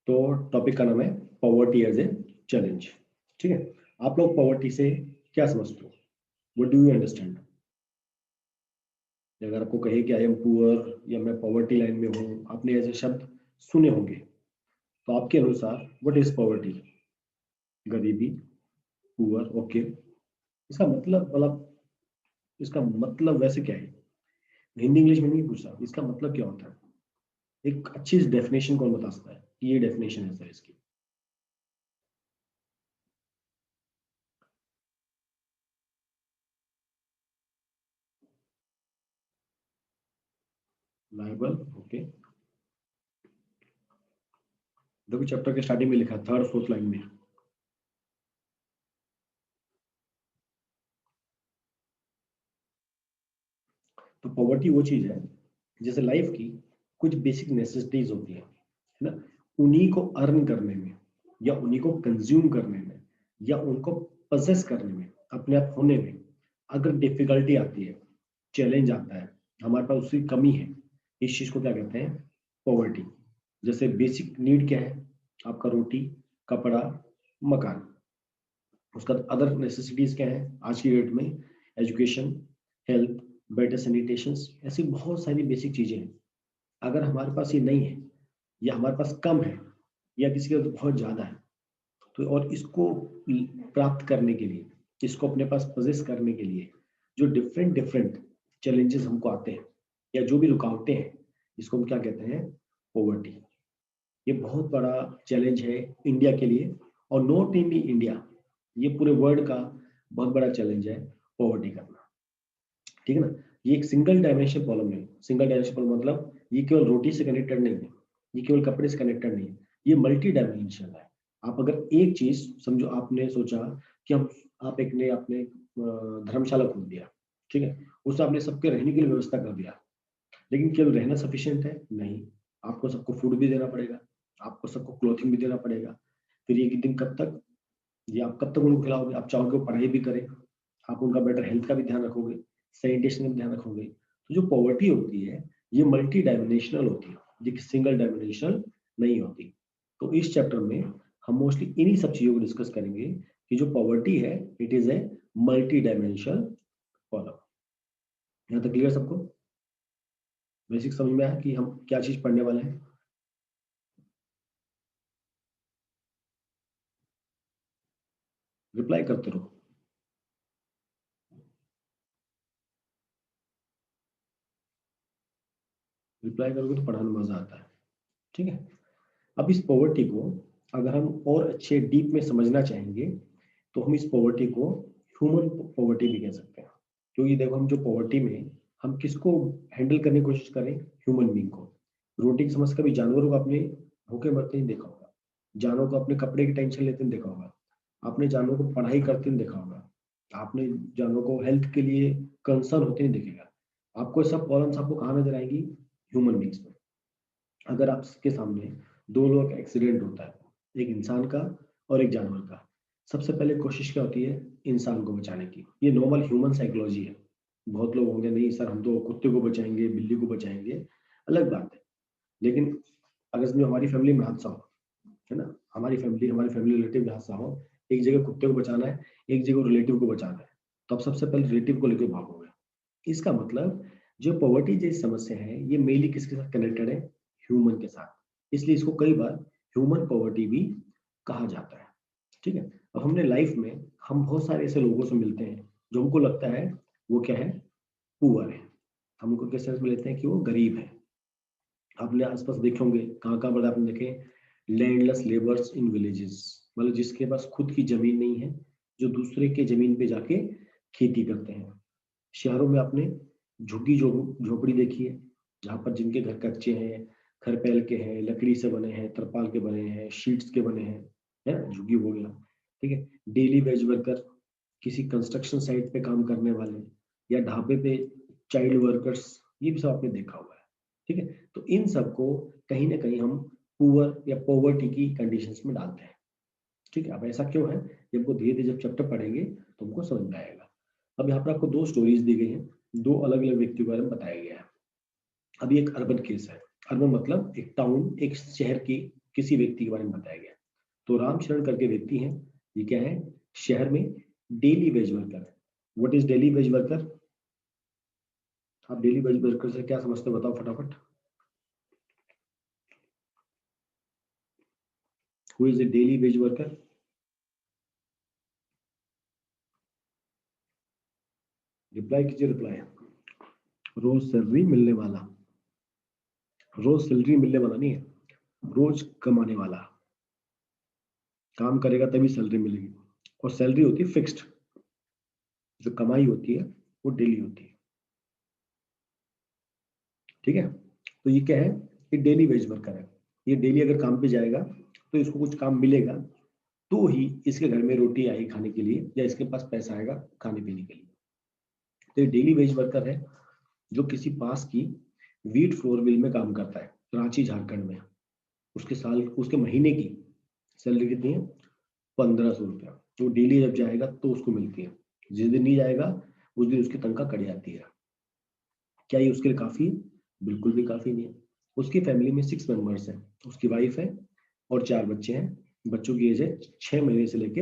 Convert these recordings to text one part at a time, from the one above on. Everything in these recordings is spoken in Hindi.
तो टॉपिक का नाम है पॉवर्टी एज ए चैलेंज। ठीक है, आप लोग पॉवर्टी से क्या समझते हो? What do you understand? अगर आपको कहे कि आई एम पुअर या मैं पॉवर्टी लाइन में हूँ, आपने ऐसे शब्द सुने होंगे, तो आपके अनुसार व्हाट इज पॉवर्टी? गरीबी, पुअर, ओके। इसका मतलब वैसे क्या है? हिंदी इंग्लिश में नहीं पूछा, इसका मतलब क्या होता है? एक अच्छी डेफिनेशन कौन बता सकता है कि ये डेफिनेशन है सर इसकी? Bible, okay. देखो चैप्टर के स्टार्टिंग में लिखा, थर्ड फोर्थ लाइन में। तो पॉवर्टी वो चीज है जैसे लाइफ की कुछ बेसिक नेसेसिटीज होती है ना, उन्हीं को अर्न करने में या उन्हीं को कंज्यूम करने में या उनको पजेस करने में, अपने आप होने में अगर डिफिकल्टी आती है, चैलेंज आता है, हमारे पास उसकी कमी है, इस चीज को क्या कहते हैं? पॉवर्टी। जैसे बेसिक नीड क्या है आपका? रोटी, कपड़ा, मकान। उसका अदर नेसेसिटीज क्या है आज की डेट में? एजुकेशन, हेल्थ, बेटर सैनिटेशन, ऐसी बहुत सारी बेसिक चीजें हैं। अगर हमारे पास ये नहीं है या हमारे पास कम है या किसी का तो बहुत ज्यादा है, तो और इसको प्राप्त करने के लिए, इसको अपने पास पोजेस करने के लिए जो डिफरेंट डिफरेंट चैलेंजेस हमको आते हैं या जो भी रुकावटें हैं, इसको हम क्या कहते हैं? पॉवर्टी। ये बहुत बड़ा चैलेंज है इंडिया के लिए, और नॉट इन इंडिया, ये पूरे वर्ल्ड का बहुत बड़ा चैलेंज है पॉवर्टी करना। ठीक है ना? ये एक सिंगल डायमेंशन प्रॉब्लम है। सिंगल डायमेंशन प्रॉब्लम मतलब ये केवल रोटी से कनेक्टेड नहीं है, ये केवल कपड़े से कनेक्टेड नहीं है, ये मल्टी डायमेंशनल है। आप अगर एक चीज समझो, आपने सोचा कि हम आप एक ने आपने धर्मशाला खोल दिया, ठीक है, उसमें आपने सबके रहने के लिए व्यवस्था कर दिया, लेकिन केवल रहना सफिशियंट है? नहीं, आपको सबको फूड भी देना पड़ेगा, आपको सबको क्लोथिंग भी देना पड़ेगा। फिर ये दिन कब तक, ये आप कब तक उनको खिलाओगे? आप चाहोगे वो पढ़ाई भी करें, आप उनका बेटर हेल्थ का भी ध्यान रखोगे, सैनिटेशन का भी ध्यान रखोगे। तो जो पॉवर्टी होती है ये मल्टी डायमेंशनल होती है, ये सिंगल डायमेंशनल नहीं होती। तो इस चैप्टर में हम मोस्टली इन्हीं सब चीजों को डिस्कस करेंगे कि जो पॉवर्टी है it is a multi dimensional problem. यहाँ तक क्लियर सबको? बेसिक समझ में आया कि हम क्या चीज पढ़ने वाले हैं? रिप्लाई करते रहो। रिप्लाई करोगे तो पढ़ाने में मजा आता है। ठीक है, अब इस पॉवर्टी को अगर हम और अच्छे डीप में समझना चाहेंगे, तो हम इस पॉवर्टी को ह्यूमन पॉवर्टी भी कह सकते हैं। क्योंकि देखो हम जो पॉवर्टी में हम किसको हैंडल करने की कोशिश करें? ह्यूमन बीइंग को। रोटी की समझ कभी जानवरों को आपने भूखे मरते ही देखा होगा, जानवरों को अपने कपड़े की टेंशन लेते हुए देखा होगा, आपने जानवरों को पढ़ाई करते हुए देखा होगा, आपने जानवरों को हेल्थ के लिए कंसर्न होते ही देखेगा। आपको सब प्रॉब्लम्स आपको कहाँ नजर आएगी? ह्यूमन बींग्स में। अगर आपके सामने दो लोग का एक्सीडेंट होता है, एक इंसान का और एक जानवर का, सबसे पहले कोशिश क्या होती है? इंसान को बचाने की। ये नॉर्मल ह्यूमन साइकोलॉजी है। बहुत लोग होंगे नहीं सर हम तो कुत्ते को बचाएंगे, बिल्ली को बचाएंगे, अलग बात है। लेकिन अगर समझो हमारी फैमिली में हादसा हो, है ना, हमारी फैमिली रिलेटिव में हादसा हो, एक जगह कुत्ते को बचाना है, एक जगह रिलेटिव को बचाना है, तो आप सबसे पहले रिलेटिव को लेकर भागोगे। इसका मतलब जो पॉवर्टी जैसी समस्या है ये मेनली किसके साथ कनेक्टेड है? ह्यूमन के साथ। इसलिए इसको कई बार ह्यूमन पॉवर्टी भी कहा जाता है। ठीक है, अब हमने लाइफ में हम बहुत सारे ऐसे लोगों से मिलते हैं जो हमको लगता है वो क्या है? पुअर है। हम उनको किस सेंस में लेते हैं कि वो गरीब है। आपने आसपास देखे होंगे, कहाँ कहाँ पर आपने देखे लैंडलेस लेबर्स इन विलेजेस, मतलब जिसके पास खुद की जमीन नहीं है, जो दूसरे के जमीन पे जाके खेती करते हैं। शहरों में आपने झुग्गी झोपड़ी देखी है, जहाँ पर जिनके घर कच्चे हैं, खरपैल के हैं, लकड़ी से बने हैं, तरपाल के बने हैं, शीट्स के बने हैं, है ना, झुग्गी हो गया। ठीक है, डेली वेज वर्कर, किसी कंस्ट्रक्शन साइट पे काम करने वाले, या ढाबे पे चाइल्ड वर्कर्स, ये भी सब आपने देखा हुआ है। ठीक है, तो इन सबको कहीं ना कहीं हम पुअर या पॉवर्टी की कंडीशंस में डालते हैं। ठीक है, अब ऐसा क्यों है? जब हमको धीरे धीरे जब चैप्टर पढ़ेंगे तो हमको समझ में आएगा। अब यहाँ पर आपको दो स्टोरीज दी गई हैं, दो अलग अलग व्यक्तियों के बारे में बताया गया है। अभी एक अर्बन केस है। अर्बन मतलब एक टाउन, एक शहर की किसी व्यक्ति के बारे में बताया गया। तो रामशरण करके व्यक्ति हैं, ये क्या है, शहर में daily veg worker. What is daily veg worker? आप डेली वेज वर्कर से क्या समझते हो, बताओ फटाफट। Who is a daily veg worker? Reply कीजिए, रिप्लाई। रोज सैलरी मिलने वाला, रोज सैलरी मिलने वाला नहीं है, रोज कमाने वाला। काम करेगा तभी सैलरी मिलेगी, और सैलरी होती है फिक्स्ड, जो कमाई होती है वो डेली होती है। ठीक है, तो ये क्या है, ये डेली वेज वर्कर है। ये डेली अगर काम पे जाएगा तो इसको कुछ काम मिलेगा, तो ही इसके घर में रोटी आएगी खाने के लिए, या इसके पास पैसा आएगा खाने पीने के लिए। तो ये डेली वेज वर्कर है जो किसी पास की वीट फ्लोर मिल में काम करता है, रांची झारखंड में। उसके महीने की सैलरी कितनी है, 1500 रुपया। तो डेली जब जाएगा तो उसको मिलती है, जिस दिन नहीं जाएगा उस दिन उसकी तनख्वाह कट जाती है। क्या ये उसके लिए काफी? बिल्कुल भी काफी नहीं है। उसकी फैमिली में 6 मेंबर्स हैं, उसकी वाइफ है और 4 बच्चे हैं। बच्चों की एज है 6 महीने से लेके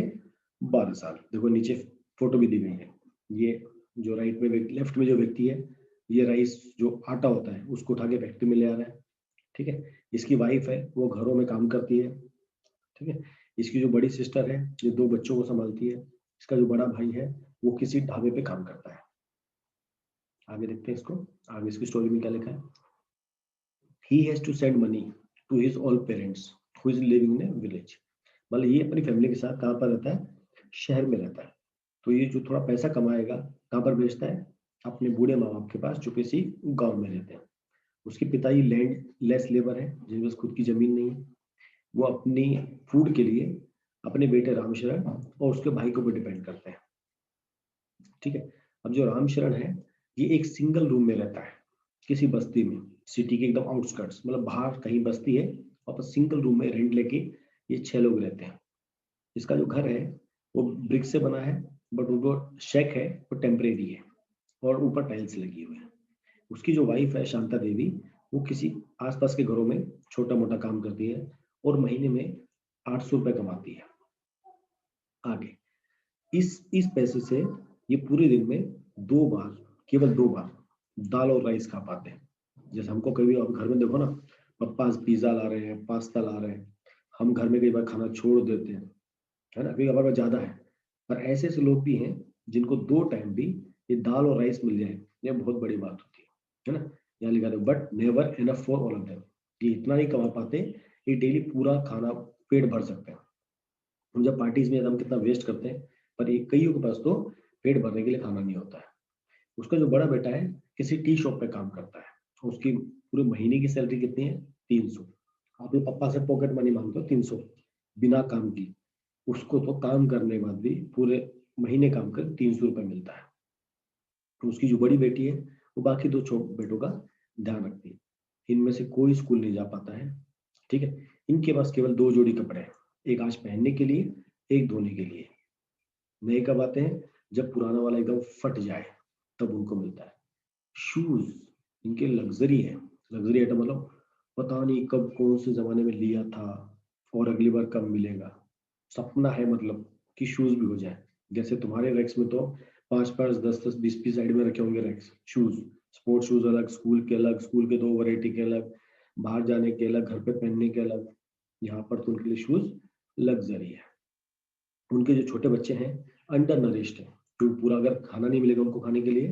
12 साल। देखो नीचे फोटो भी दी गई है। ये जो राइट में लेफ्ट में जो व्यक्ति है, ये राइस जो आटा होता है उसको उठा के फैक्ट्री में ले आ रहा है। ठीक है, इसकी वाइफ है वो घरों में काम करती है। ठीक है, इसकी जो बड़ी सिस्टर है ये 2 बच्चों को संभालती है। इसका जो बड़ा भाई है वो किसी ढाबे पे काम करता है। आगे देखते हैं इसको, आगे इसकी स्टोरी में क्या लिखा है। He has to send money to his all parents who is living in a village। मतलब ये अपनी फैमिली के साथ कहाँ पर रहता है, शहर में रहता है। तो ये जो थोड़ा पैसा कमाएगा कहाँ पर भेजता है, अपने बूढ़े माँ बाप के पास जो किसी गांव में रहते हैं। उसके पिताजी लैंड लेस लेबर है, जिनके पास खुद की जमीन नहीं है। वो अपनी फूड के लिए अपने बेटे रामशरण और उसके भाई को भी डिपेंड करते हैं। ठीक है, अब जो रामशरण है ये एक सिंगल रूम में रहता है किसी बस्ती में, सिटी के एकदम आउटस्कर्ट्स, मतलब बाहर कहीं बस्ती है, और सिंगल रूम में रेंट लेके ये 6 लोग रहते हैं। इसका जो घर है वो ब्रिक से बना है, बट वो शेक है वो टेम्परेरी है, और ऊपर टाइल्स लगी हुई है। उसकी जो वाइफ है शांता देवी, वो किसी आसपास के घरों में छोटा मोटा काम करती है, और महीने में 800 रुपए कमाती है। आगे इस पैसे से ये पूरे दिन में 2 बार, केवल 2 बार दाल और राइस खा पाते हैं। जैसे हमको कभी आप घर में देखो ना, पप्पा पिज्जा ला रहे हैं, पास्ता ला रहे हैं, हम घर में कई बार खाना छोड़ देते हैं, है ना, क्योंकि हमारे पास ज्यादा है। पर ऐसे ऐसे लोग भी हैं जिनको 2 टाइम भी ये दाल और राइस मिल जाए, ये बहुत बड़ी बात होती है ना। यहाँ लिखा था but never enough for all of them. ये इतना नहीं कमा पाते, ये डेली पूरा खाना पेट भर सकते हैं। हम जब पार्टीज में हम कितना वेस्ट करते हैं, पर ये कईयों के पास तो पेट भरने के लिए खाना नहीं होता है। उसका जो बड़ा बेटा है किसी टी शॉप पे काम करता है, तो उसकी पूरे महीने की सैलरी कितनी है, 300। आप लोग पप्पा से पॉकेट मनी मांगते हो 300 बिना काम की, उसको तो काम करने के बाद भी पूरे महीने काम कर 300 रुपए मिलता है। तो उसकी जो बड़ी बेटी है वो बाकी 2 बेटों का ध्यान रखती है। इनमें से कोई स्कूल नहीं जा पाता है। ठीक है, इनके पास केवल 2 जोड़ी कपड़े हैं, एक आज पहनने के लिए, एक धोने के लिए। नए कब आते हैं, जब पुराना वाला एकदम फट जाए तब उनको मिलता है। शूज इनके लग्जरी है, लग्जरी आइटम, मतलब पता नहीं कब कौन से जमाने में लिया था और अगली बार कब मिलेगा। सपना है मतलब कि शूज भी हो जाए। जैसे तुम्हारे रैक्स में तो 5-5, 10-10, 20-20 साइड में रखे होंगे रैक्स शूज। स्पोर्ट्स शूज अलग, स्कूल के अलग, स्कूल के 2 वैरायटी के अलग, बाहर जाने के अलग, घर पे पहनने के अलग। यहाँ पर तो उनके लिए शूज लग्जरी है। उनके जो छोटे बच्चे हैं अंडर नरिश्ड है, क्योंकि पूरा अगर खाना नहीं मिलेगा उनको खाने के लिए,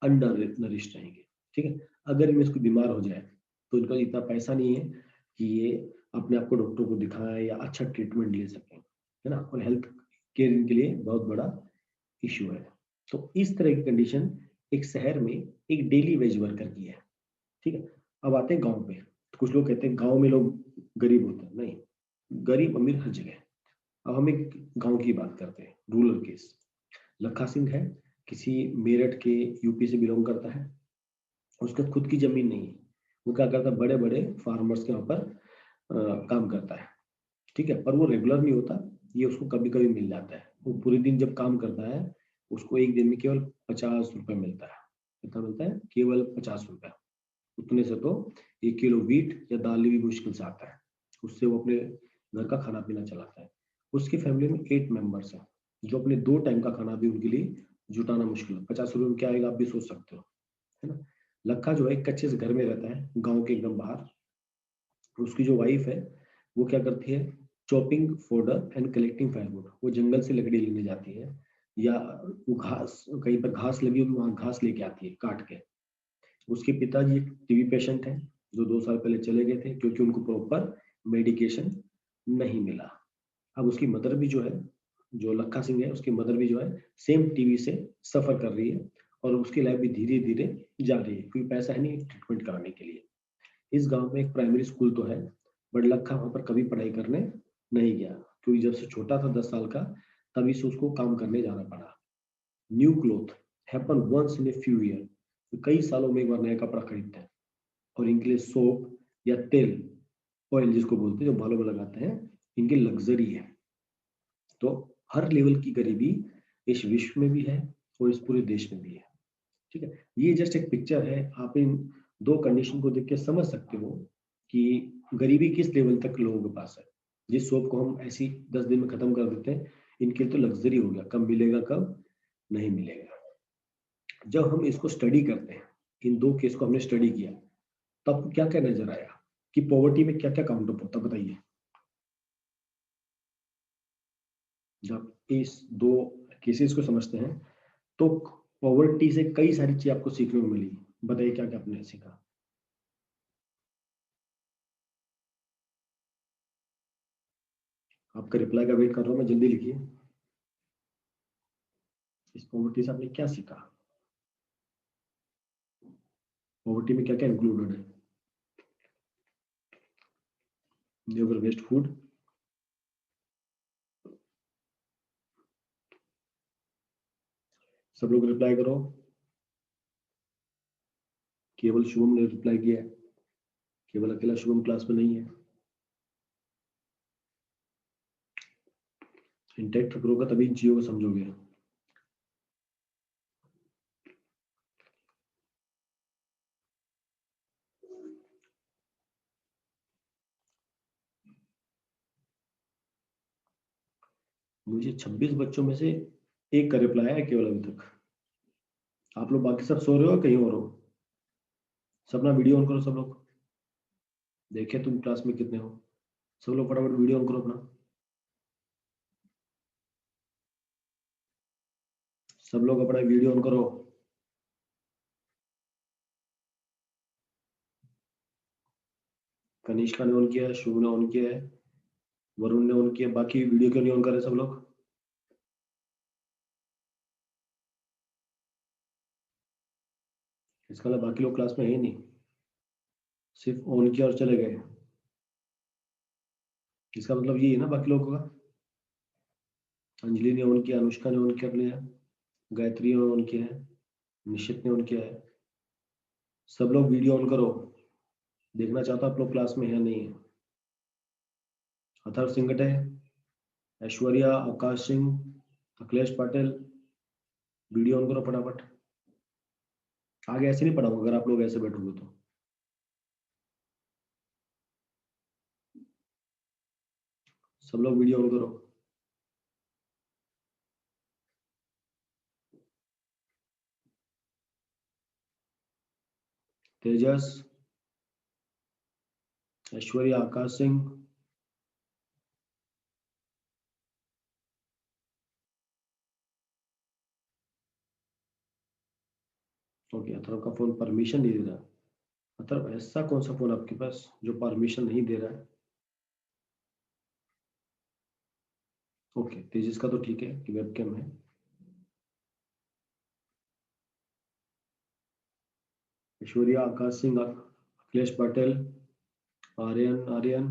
अंडर नरिश्ड रहेंगे। ठीक है, अगर इनमें इसको बीमार हो जाए तो इनका इतना पैसा नहीं है कि ये अपने आप को डॉक्टर को दिखाएं या अच्छा ट्रीटमेंट ले सकें, है ना। और हेल्थ केयर इनके लिए बहुत बड़ा इश्यू है। तो इस तरह की कंडीशन एक शहर में एक डेली वेज वर्कर की है। ठीक है, अब आते हैं गांव पे। तो कुछ लोग कहते हैं गांव में लोग गरीब होते हैं, नहीं, गरीब अमीर हर जगह। अब हम एक गांव की बात करते हैं, रूरल केस। लखा सिंह है, किसी मेरठ के यूपी से बिलोंग करता है। उसका खुद की जमीन नहीं है, वो क्या करता है, बड़े बड़े फार्मर्स के वहां पर काम करता है। ठीक है, पर वो रेगुलर नहीं होता, ये उसको कभी कभी मिल जाता है। वो पूरे दिन जब काम करता है उसको एक दिन में केवल 50 रुपए मिलता है। कितना मिलता है, केवल 50 रुपए। उतने से तो 1 किलो वीट या दाल भी मुश्किल से आता है। उससे वो अपने घर का खाना पीना चलाता है। उसकी फैमिली में 8 मेंबर्स हैं, जो अपने 2 टाइम का खाना भी उनके लिए जुटाना मुश्किल है। 50 रुपये में क्या आएगा आप भी सोच सकते हो, है ना। लखा जो है एक कच्चे से घर में रहता है, गाँव के एकदम बाहर। उसकी जो वाइफ है वो क्या करती है, chopping fodder and collecting firewood. वो जंगल से लकड़ी लेने जाती है, या वो घास, कहीं पर घास लगी होगी वहां घास लेके आती है काट के। उसके पिताजी एक टीबी पेशेंट हैं, जो 2 साल पहले चले गए थे क्योंकि उनको प्रॉपर मेडिकेशन नहीं मिला। अब उसकी मदर भी जो है, जो लखा सिंह है, उसकी मदर भी जो है सेम टीबी से सफर कर रही है, और उसकी लाइफ भी धीरे धीरे जा रही है क्योंकि पैसा है नहीं ट्रीटमेंट कराने के लिए। इस गांव में एक प्राइमरी स्कूल तो है, बट लखा वहां पर कभी पढ़ाई करने नहीं गया, क्योंकि जब से छोटा था 10 साल का, तभी से उसको काम करने जाना पड़ा। New cloth happen once in a few year. तो कई सालों में एक बार नया कपड़ा खरीदते हैं, और इनके लिए सोप या तेल, ऑयल जिसको बोलते हैं, जो बालों में लगाते हैं, इनकी लग्जरी है। तो हर लेवल की गरीबी इस विश्व में भी है और इस पूरे देश में भी है। ठीक है, ये जस्ट एक पिक्चर है, आप इन 2 कंडीशन को देख के समझ सकते हो कि गरीबी किस लेवल तक लोगों के पास है। जिस सोप को हम ऐसी 10 दिन में खत्म कर देते हैं, इनके तो लग्जरी हो गया, कब मिलेगा कब नहीं मिलेगा। जब हम इसको स्टडी करते हैं, इन 2 केस को हमने स्टडी किया, तब क्या क्या नजर आया कि पॉवर्टी में क्या क्या काउंट अप होता, बताइए। जब इस 2 केसेस को समझते हैं, तो पॉवर्टी से कई सारी चीज आपको सीखने को मिली। बताइए क्या क्या आपने सीखा। आपका रिप्लाई का वेट कर रहा हूँ मैं, जल्दी लिखिए। इस पॉवर्टी से आपने क्या सीखा, पॉवर्टी में क्या क्या इंक्लूडेड है। नेवर वेस्ट फूड, सब लोग रिप्लाई करो। केवल शुभम ने रिप्लाई किया है, केवल अकेला शुभम क्लास में नहीं है। इंटेक्ट करोगे तभी इन चीजों को समझोगे। मुझे 26 बच्चों में से एक का रिप्लाई आया केवल अभी तक। आप लोग बाकी सब सो रहे हो कहीं और हो। सब अपना वीडियो ऑन करो, सब लोग। देखे तुम क्लास में कितने हो। सब लोग फटाफट वीडियो ऑन करो अपना। सब लोग अपना वीडियो ऑन करो। कनिष्का ने ऑन किया है, शुभ ने ऑन किया है, वरुण ने ऑन किया, बाकी वीडियो क्यों नहीं ऑन कर रहे सब लोग। इसका मतलब बाकी लोग क्लास में है ही नहीं, सिर्फ ऑन किया और चले गए। इसका मतलब ये है ना बाकी लोगों का। अंजलि ने ऑन किया, अनुष्का ने ऑन कर लिया, गायत्री ने ऑन किया है, निश्चित ने ऑन किया है। सब लोग वीडियो ऑन करो, देखना चाहता आप लोग क्लास में है या नहीं है। अथर्व सिंगटे, ऐश्वर्या, आकाश सिंह, अखिलेश पाटिल, वीडियो ऑन करो फटाफट। आगे ऐसे नहीं पढ़ाऊंगा अगर आप लोग ऐसे बैठोगे तो। सब लोग वीडियो ऑन करो। तेजस, ऐश्वर्या, आकाश सिंह, ओके। अथर्व का फोन परमिशन नहीं दे रहा। अथर्व ऐसा कौन सा फोन आपके पास जो परमिशन नहीं दे रहा है। ओके, तेजस का तो ठीक है कि वेबकैम है। ऐश्वर्या, आकाश सिंह, अखिलेश पटेल, आर्यन,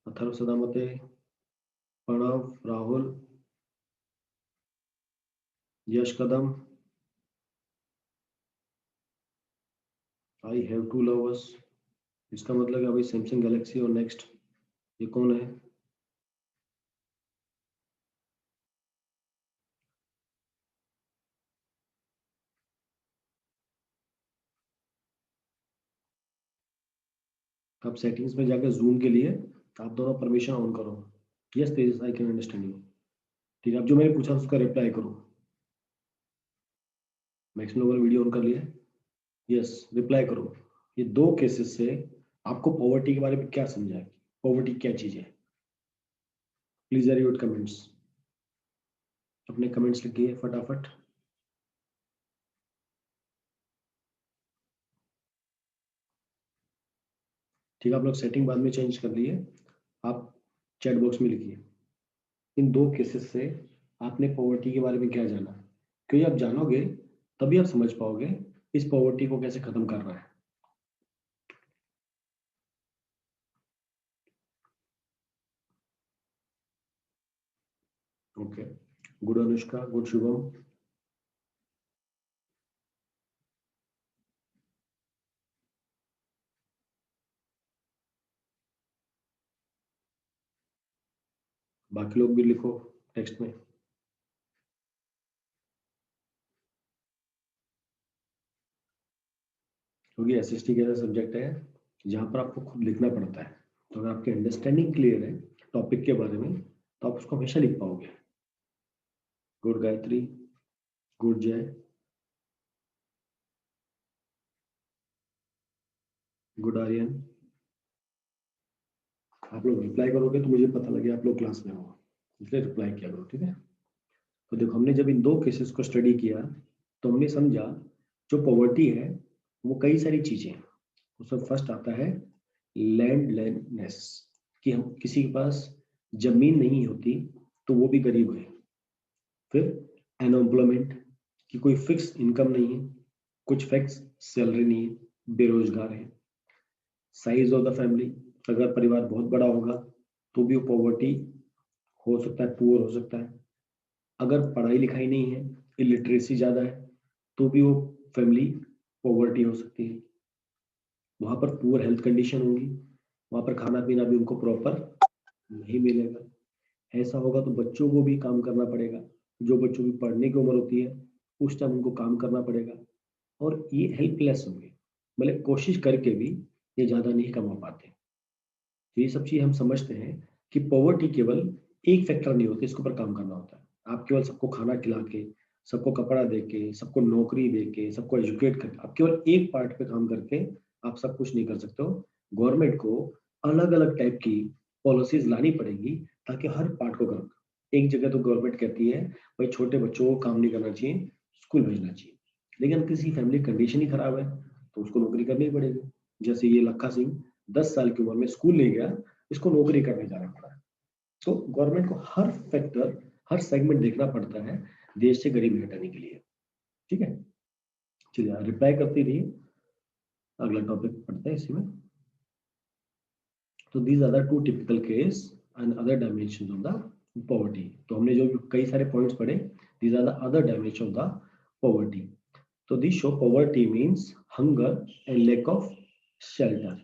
अथर्व सदामते, प्रणव, राहुल, यश कदम, आई हैव टू लवर्स। इसका मतलब है अभी सैमसंग गैलेक्सी और नेक्स्ट, ये कौन है। अब सेटिंग्स में जाकर जूम के लिए आप दोनों परमिशन ऑन करो। Yes Tejas, I can understand you. ठीक है, अब जो मैंने पूछा उसका रिप्लाई करो। मैक्सिमम लोगों ने वीडियो ऑन कर लिया? यस, रिप्लाई करो। ये दो केसेस से आपको पॉवर्टी के बारे में क्या समझा है, पॉवर्टी क्या चीज है? प्लीज रीड कमेंट्स, अपने कमेंट्स लिखिए फटाफट। ठीक है, आप लोग सेटिंग बाद में चेंज कर लिए, आप चैट बॉक्स में लिखिए इन दो केसेस से आपने पॉवर्टी के बारे में क्या जाना, क्योंकि आप जानोगे तभी आप समझ पाओगे इस पॉवर्टी को कैसे खत्म करना है। Okay, good Anushka, good Shubham. बाकी लोग भी लिखो टेक्स्ट में। क्योंकि एसएसटी का ऐसा सब्जेक्ट है जहाँ पर आपको खुद लिखना पड़ता है, तो अगर आपकी अंडरस्टैंडिंग क्लियर है टॉपिक के बारे में तो आप उसको हमेशा लिख पाओगे। गुड गायत्री, गुड जय, गुड आर्यन। आप लोग रिप्लाई करोगे तो मुझे पता लगे आप लोग क्लास में हो, इसलिए रिप्लाई किया करो। ठीक है, तो देखो हमने जब इन दो केसेस को स्टडी किया तो हमने समझा जो पॉवर्टी है वो कई सारी चीजें हैं। उसमें फर्स्ट आता है लैंडलेसनेस, कि हम किसी के पास जमीन नहीं होती तो वो भी गरीब है। फिर अनएम्प्लॉयमेंट, कि कोई फिक्स इनकम नहीं है, कुछ फिक्स सैलरी नहीं है, बेरोजगार है। साइज ऑफ द फैमिली, अगर परिवार बहुत बड़ा होगा तो भी वो पॉवर्टी हो सकता है, पुअर हो सकता है। अगर पढ़ाई लिखाई नहीं है, इलिटरेसी ज्यादा है, तो भी वो फैमिली पॉवर्टी हो सकती है। वहां पर पुअर हेल्थ कंडीशन होगी, वहां पर खाना पीना भी उनको प्रॉपर नहीं मिलेगा। ऐसा होगा तो बच्चों को भी काम करना पड़ेगा, जो बच्चों की पढ़ने की उम्र होती है उस टाइम उनको काम करना पड़ेगा, और ये हेल्पलेस होंगे, मतलब कोशिश करके भी ये ज्यादा नहीं कमा पाते। तो ये सब चीज हम समझते हैं कि पॉवर्टी केवल एक फैक्टर नहीं होता, इसके ऊपर काम करना होता है। आप केवल सबको खाना खिला के, सबको कपड़ा दे के, सबको नौकरी दे के, सबको एजुकेट करके, आप केवल एक पार्ट पे काम करके आप सब कुछ नहीं कर सकते हो। गवर्नमेंट को अलग अलग टाइप की पॉलिसीज लानी पड़ेगी ताकि हर पार्ट को कर। एक जगह तो गवर्नमेंट कहती है भाई छोटे बच्चों को काम नहीं करना चाहिए, स्कूल भेजना चाहिए, लेकिन किसी फैमिली कंडीशन ही खराब है तो उसको नौकरी करनी ही पड़ेगी। जैसे ये लखा सिंह 10 साल की उम्र में स्कूल नहीं गया, इसको नौकरी करने जाना पड़ा। तो गवर्नमेंट को हर फैक्टर, हर सेगमेंट देखना पड़ता है देश से गरीबी हटाने के लिए। ठीक है, चलिए रिप्लाई करती रहिए, अगला टॉपिक पढ़ते हैं इसी में। तो these are the two typical case and other dimension of the poverty. तो हमने जो कई सारे पॉइंट्स पढ़े, these are the other dimension of the poverty. So these show poverty means hunger and lack of shelter.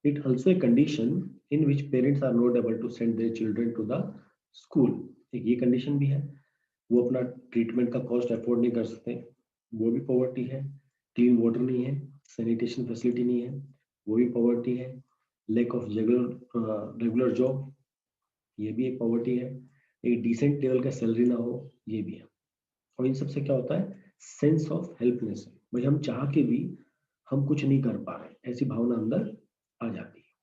It also a condition in which parents are not able to send their children to the school. एक ये कंडीशन भी है, वो अपना ट्रीटमेंट का कॉस्ट अफोर्ड नहीं कर सकते, वो भी पॉवर्टी है। क्लीन वाटर नहीं है, सैनिटेशन फैसिलिटी नहीं है, वो भी पॉवर्टी है। लैक ऑफ रेगुलर जॉब, ये भी एक पॉवर्टी है। एक डिसेंट लेवल का सैलरी ना हो, ये भी है। और इन सबसे क्या होता है, सेंस ऑफ हेल्पलेस, भाई हम चाह के भी हम कुछ नहीं कर पा रहे, ऐसी भावना अंदर आ जाती है।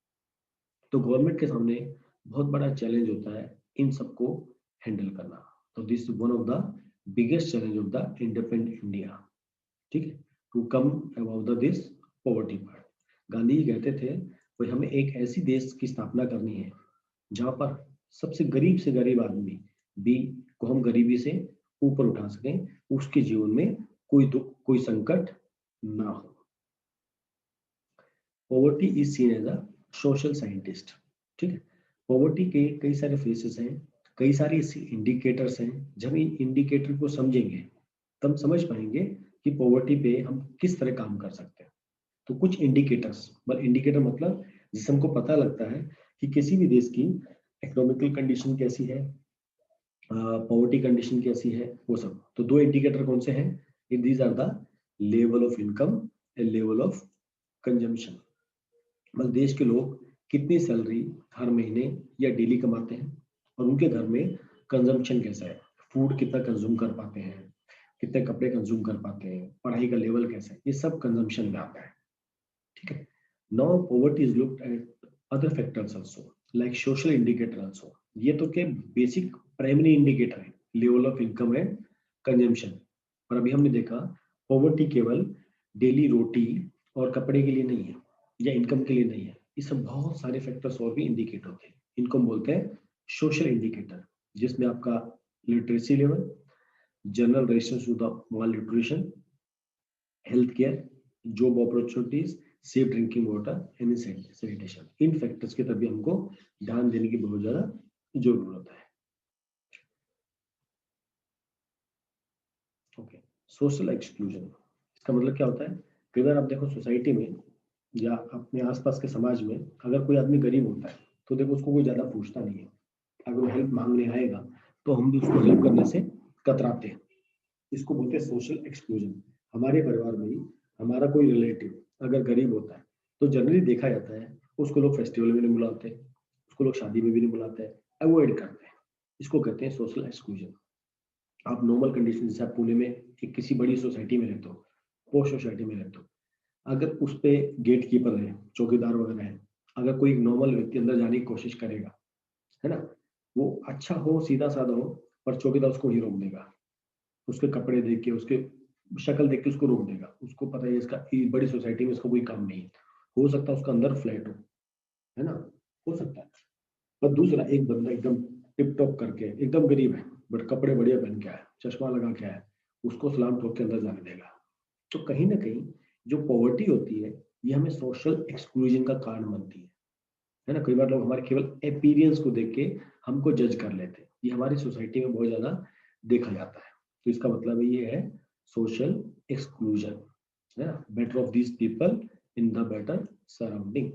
तो गवर्नमेंट के सामने बहुत बड़ा चैलेंज होता है इन सबको हैंडल करना। तो this one of the biggest challenge of the independent India. ठीक है, to come about the this poverty part. Gandhi ji कहते थे भाई हमें एक ऐसी देश की स्थापना करनी है जहां पर सबसे गरीब से गरीब आदमी भी को हम गरीबी से ऊपर उठा सकें, उसके जीवन में कोई दुख, कोई संकट ना हो। Poverty is seen as a social scientist. ठीक है, पॉवर्टी के कई सारे फेसेस हैं, कई सारे इंडिकेटर्स हैं। जब इन इंडिकेटर को समझेंगे तब समझ पाएंगे कि पॉवर्टी पे हम किस तरह काम कर सकते हैं। तो कुछ इंडिकेटर्स, इंडिकेटर मतलब जिससे हमको पता लगता है कि किसी भी देश की इकोनॉमिकल कंडीशन कैसी है, पॉवर्टी कंडीशन कैसी है, वो सब। तो दो इंडिकेटर कौन से हैं, these are the level of income and level of consumption. मतलब देश के लोग कितनी सैलरी हर महीने या डेली कमाते हैं, और उनके घर में कंजम्पशन कैसा है, फूड कितना कंज्यूम कर पाते हैं, कितने कपड़े कंज्यूम कर पाते हैं, पढ़ाई का लेवल कैसा है, ये सब कंजम्पशन में आता है। ठीक है। Now poverty is looked at other factors also like social indicator also. ये तो क्या बेसिक प्राइमरी इंडिकेटर है, level of income and consumption. और अभी हमने देखा पॉवर्टी केवल डेली रोटी और कपड़े के लिए नहीं है या इनकम के लिए नहीं है, इसमें बहुत सारे फैक्टर्स और भी इंडिकेट होते हैं। इनको हम बोलते हैं सोशल इंडिकेटर, जिसमें आपका literacy level, general resistance to the malnutrition, health care, job opportunities, safe drinking water and sanitation. इन फैक्टर्स की तरफ भी हमको ध्यान देने की बहुत ज्यादा जरूरत है। ओके, सोशल एक्सक्लूजन, इसका मतलब क्या होता है? कई बार आप देखो सोसाइटी में या अपने आसपास के समाज में, अगर कोई आदमी गरीब होता है तो देखो उसको कोई ज्यादा पूछता नहीं है। अगर वो हेल्प मांगने आएगा तो हम भी उसको हेल्प करने से कतराते हैं। इसको बोलते हैं सोशल एक्सक्लूजन। हमारे परिवार में ही हमारा कोई रिलेटिव अगर गरीब होता है तो जनरली देखा जाता है उसको लोग फेस्टिवल में नहीं बुलाते, उसको लोग शादी में भी नहीं बुलाते हैं, अवॉइड करते हैं। इसको कहते हैं सोशल एक्सक्लूजन। आप नॉर्मल कंडीशन, जैसे आप पुणे में एक किसी बड़ी सोसाइटी में रहते हो, पोस्ट सोसाइटी में रहते हो, अगर उस पे गेट कीपर है, चौकीदार वगैरह है, अगर कोई नॉर्मल व्यक्ति अंदर जाने की कोशिश करेगा, है ना, वो अच्छा हो, सीधा साधा हो, पर चौकीदार उसको ही रोक देगा। उसके कपड़े देख के, उसके शक्ल देख के उसको रोक देगा। उसको पता है इसका ये बड़ी सोसाइटी में इसको कोई काम नहीं है। हो सकता है उसका अंदर फ्लैट हो, है ना, हो सकता है। पर दूसरा एक बंदा एकदम टिप टॉप करके, एकदम गरीब है बट कपड़े बढ़िया पहन के आया, चश्मा लगा के आया, उसको सलाम ठोक के अंदर जाने देगा। तो कहीं ना कहीं जो पॉवर्टी होती है ये हमें सोशल एक्सक्लूजन का कारण बनती है ना। कई बार लोग हमारे केवल अपीयरेंस को देख के हमको जज कर लेते हैं। ये हमारी सोसाइटी में बहुत ज्यादा देखा जाता है। तो इसका मतलब ये है सोशल एक्सक्लूजन, है ना। Better of these people in the better surrounding.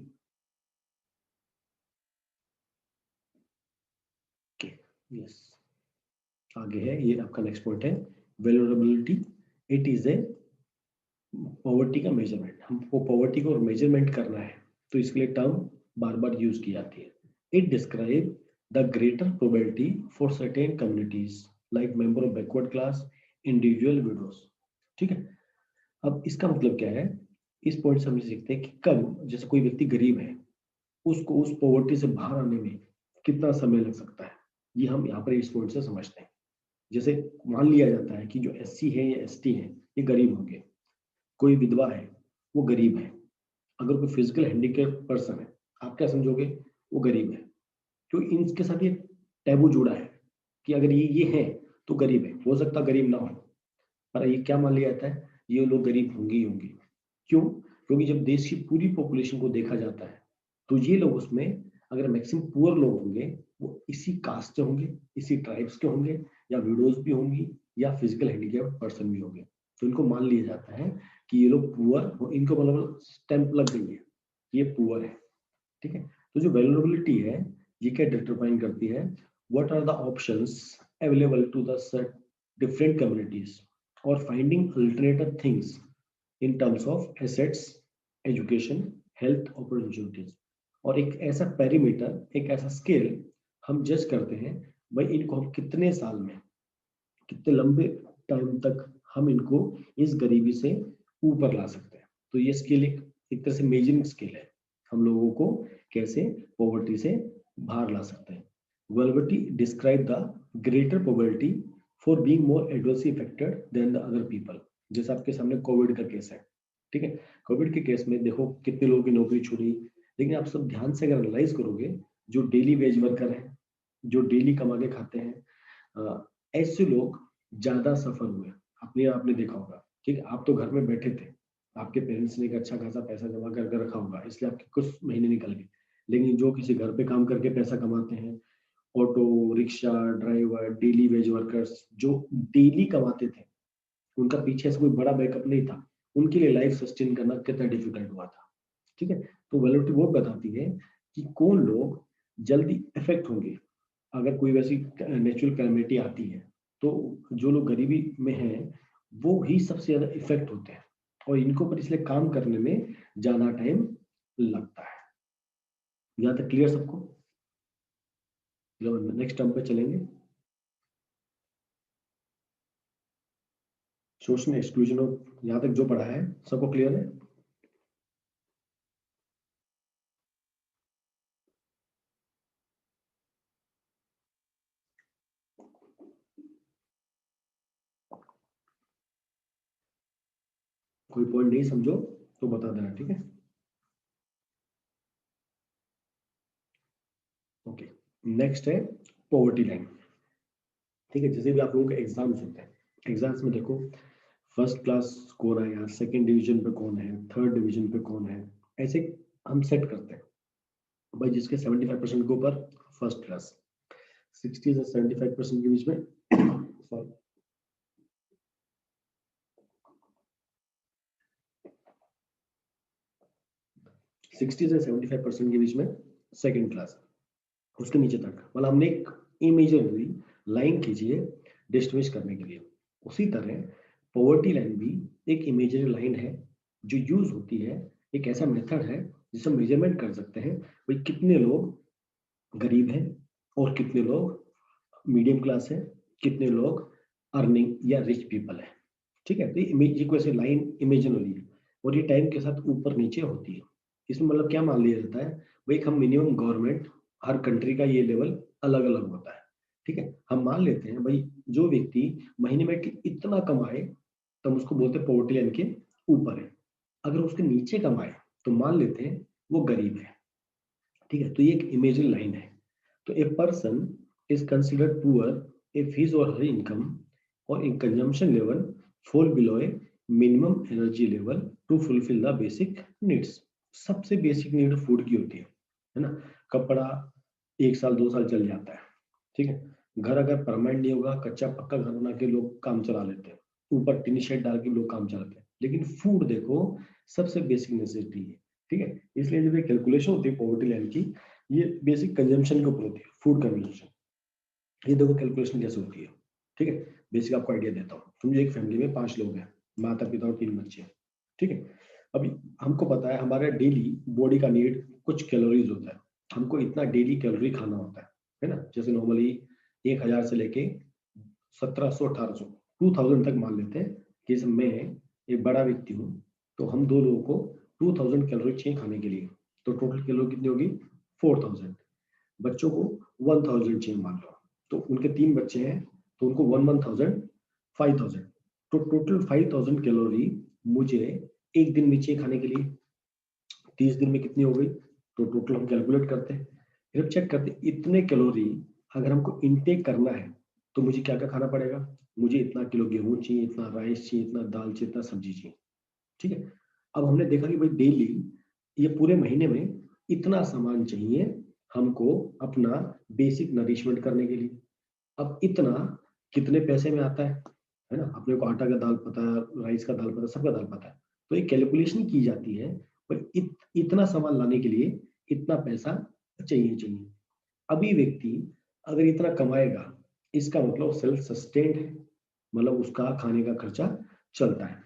Yes, आगे है, ये आपका नेक्स्ट पॉइंट है वेल्युरेबिलिटी। इट इज ए पॉवर्टी का मेजरमेंट। हमको पॉवर्टी को मेजरमेंट करना है तो इसके लिए टर्म बार बार यूज की जाती है। It describe the greater probability for certain communities like member of backward class, individual widows. ठीक है। अब इसका मतलब क्या है? इस पॉइंट से हम सीखते हैं कि कब, जैसे कोई व्यक्ति गरीब है, उसको उस पॉवर्टी से बाहर आने में कितना समय लग सकता है, ये हम यहाँ पर इस पॉइंट से समझते हैं। जैसे मान लिया जाता है कि जो SC है या ST है ये गरीब होंगे, कोई विधवा है वो गरीब है, अगर कोई फिजिकल हैंडीकैप पर्सन है, आप क्या समझोगे? वो गरीब है। क्यों? इनके साथ ये टैबू जुड़ा है कि अगर ये है तो गरीब है, हो सकता गरीब ना हो, पर ये क्या मान लिया जाता है? ये लोग गरीब होंगे ही होंगे। क्यों? क्योंकि जब देश की पूरी पॉपुलेशन को देखा जाता है तो ये लोग उसमें, अगर मैक्सिमम पुअर लोग होंगे वो इसी कास्ट के होंगे, इसी ट्राइब्स के होंगे, या विडोज भी होंगी, या फिजिकल हैंडीकैप पर्सन भी होंगे। तो इनको मान लिया जाता है कि ये लोग पुअर, इनको मतलब स्टैंप लग गई है, ये पुअर है। ठीक है। तो जो वैल्यूरेबिलिटी है ये क्या डिटरमाइन करती है? What are the options available to the different communities और finding alternative things in terms of assets, education, health opportunities. और एक ऐसा पैरीमीटर, एक ऐसा स्केल हम जज करते हैं, भाई इनको हम कितने साल में, कितने लंबे टाइम तक हम इनको इस गरीबी से ऊपर ला सकते हैं। तो ये स्केल एक तरह से मेजरिंग स्केल है, हम लोगों को कैसे पॉवर्टी से बाहर ला सकते हैं। Vulnerability describe the greater poverty for being more adversely affected than the other people. जैसे आपके सामने कोविड का केस है, ठीक है। कोविड के केस में देखो कितने लोगों की नौकरी छूटी, लेकिन आप सब ध्यान से अगर एनालाइज करोगे, जो डेली वेज वर्कर हैं, जो डेली कमा के खाते हैं, ऐसे लोग ज्यादा सफर हुए। अपने आपने देखा होगा, ठीक है। आप तो घर में बैठे थे, आपके पेरेंट्स ने एक अच्छा खासा पैसा जमा करके रखा होगा, इसलिए आपके कुछ महीने निकल गए। लेकिन जो किसी घर पे काम करके पैसा कमाते हैं, auto rickshaw driver, daily veg workers, जो डेली कमाते थे, उनका पीछे से कोई बड़ा बैकअप नहीं था, उनके लिए लाइफ सस्टेन करना कितना डिफिकल्ट हुआ था। ठीक है। तो वैल्यूटी वो बताती है कि कौन लोग जल्दी इफेक्ट होंगे अगर कोई वैसी नेचुरल कैलेमिटी आती है। तो जो लोग गरीबी में हैं वो ही सबसे ज्यादा इफेक्ट होते हैं, और इनको पर इसलिए काम करने में ज्यादा टाइम लगता है। यहाँ तक क्लियर सबको? नेक्स्ट टर्म पे चलेंगे। सोशल एक्सक्लूजन ऑफ, यहाँ तक जो पढ़ा है सबको क्लियर है? कोई पॉइंट नहीं समझो तो बता देना, ठीक है? ओके, नेक्स्ट है पॉवर्टी लाइन। ठीक है, जैसे भी आप लोगों के एग्जाम्स होते हैं, एग्जाम्स में देखो फर्स्ट क्लास कौन आया, सेकंड डिवीजन पे कौन है, थर्ड डिवीजन पे कौन है, ऐसे हम सेट करते हैं। भाई जिसके 75% के ऊपर फर्स्ट क्लास, 60 से 75% के बीच में सॉरी 60 से 75% के बीच में सेकंड क्लास, उसके नीचे तक, मतलब हमने एक इमेजिनरी लाइन खींची है डिस्टिंग्विश करने के लिए। उसी तरह पॉवर्टी लाइन भी एक इमेजिनरी लाइन है जो यूज होती है, एक ऐसा मेथड है जिससे मेजरमेंट कर सकते हैं भाई कितने लोग गरीब हैं और कितने लोग मीडियम क्लास है, कितने लोग अर्निंग या रिच पीपल है। ठीक है, तो ये कोई ऐसी लाइन इमेजिनरी है और ये टाइम के साथ ऊपर नीचे होती है। इसमें मतलब क्या मान लिया जाता है भाई, हम मिनिमम गवर्नमेंट, हर कंट्री का ये लेवल अलग अलग होता है। ठीक है, हम मान लेते हैं भाई जो व्यक्ति महीने में इतना कमाए तो हम उसको बोलते हैं पॉवर्टी लाइन के ऊपर है। अगर उसके नीचे कमाए तो मान लेते हैं वो गरीब है। ठीक है, तो ये एक इमेजिनरी लाइन है। तो a person is considered poor if his और हर इनकम और in consumption level fall below a minimum energy level to fulfill the basic needs। सबसे बेसिक नीड फूड की होती है ना? कपड़ा 1 साल 2 साल चल जाता है। ठीक है, घर अगर परमानेंट नहीं होगा, कच्चा पक्का घर बना के लोग काम चला लेते हैं, ऊपर टिन शेड डाल के लोग काम चलाते हैं, लेकिन फूड देखो सबसे बेसिक नेसेसिटी है। ठीक है, इसलिए जब ये कैलकुलेशन होती है पॉवर्टी लाइन की, ये बेसिक कंजम्पशन के ऊपर होती है, फूड कंजम्पशन। ये देखो कैलकुलेशन कैसे होती है। ठीक है, बेसिक आपको आइडिया देता हूँ। समझो एक फैमिली में 5 लोग हैं, माता पिता और 3 बच्चे हैं। ठीक है, अभी हमको पता है हमारा डेली बॉडी का नीड कुछ कैलोरीज होता है, हमको इतना डेली कैलोरी खाना होता है ना? जैसे नॉर्मली 1000 से लेके 1700 1800 2000 तक मान लेते हैं कि मैं एक बड़ा व्यक्ति हूँ, तो हम दो लोगों को 2000 कैलोरी चाहिए खाने के लिए, तो टोटल कैलोरी कितनी होगी? 4000। बच्चों को 1000 चाहिए मान लो, तो उनके 3 बच्चे हैं तो उनको 1000 5000, तो टोटल 5000 कैलोरी मुझे एक दिन में चाहिए खाने के लिए। 30 दिन में कितनी हो गई? तो टोटल हम कैलकुलेट करते हैं, फिर चेक करते हैं इतने कैलोरी अगर हमको इनटेक करना है तो मुझे क्या क्या खाना पड़ेगा। मुझे इतना किलो गेहूं चाहिए, इतना राइस चाहिए, इतना दाल चाहिए, इतना सब्जी चाहिए। ठीक है, अब हमने देखा कि भाई डेली ये पूरे महीने में इतना सामान चाहिए हमको अपना बेसिक नरिशमेंट करने के लिए। अब इतना कितने पैसे में आता है ना? अपने को आटा का दाल पता है, राइस का दाल पता है, सबका दाल पता है, तो एक कैलकुलेशन की जाती है पर इतना सामान लाने के लिए इतना पैसा चाहिए। अभी व्यक्ति अगर इतना कमाएगा, इसका मतलब सेल्फ सस्टेन्ड है, मतलब उसका खाने का खर्चा चलता है।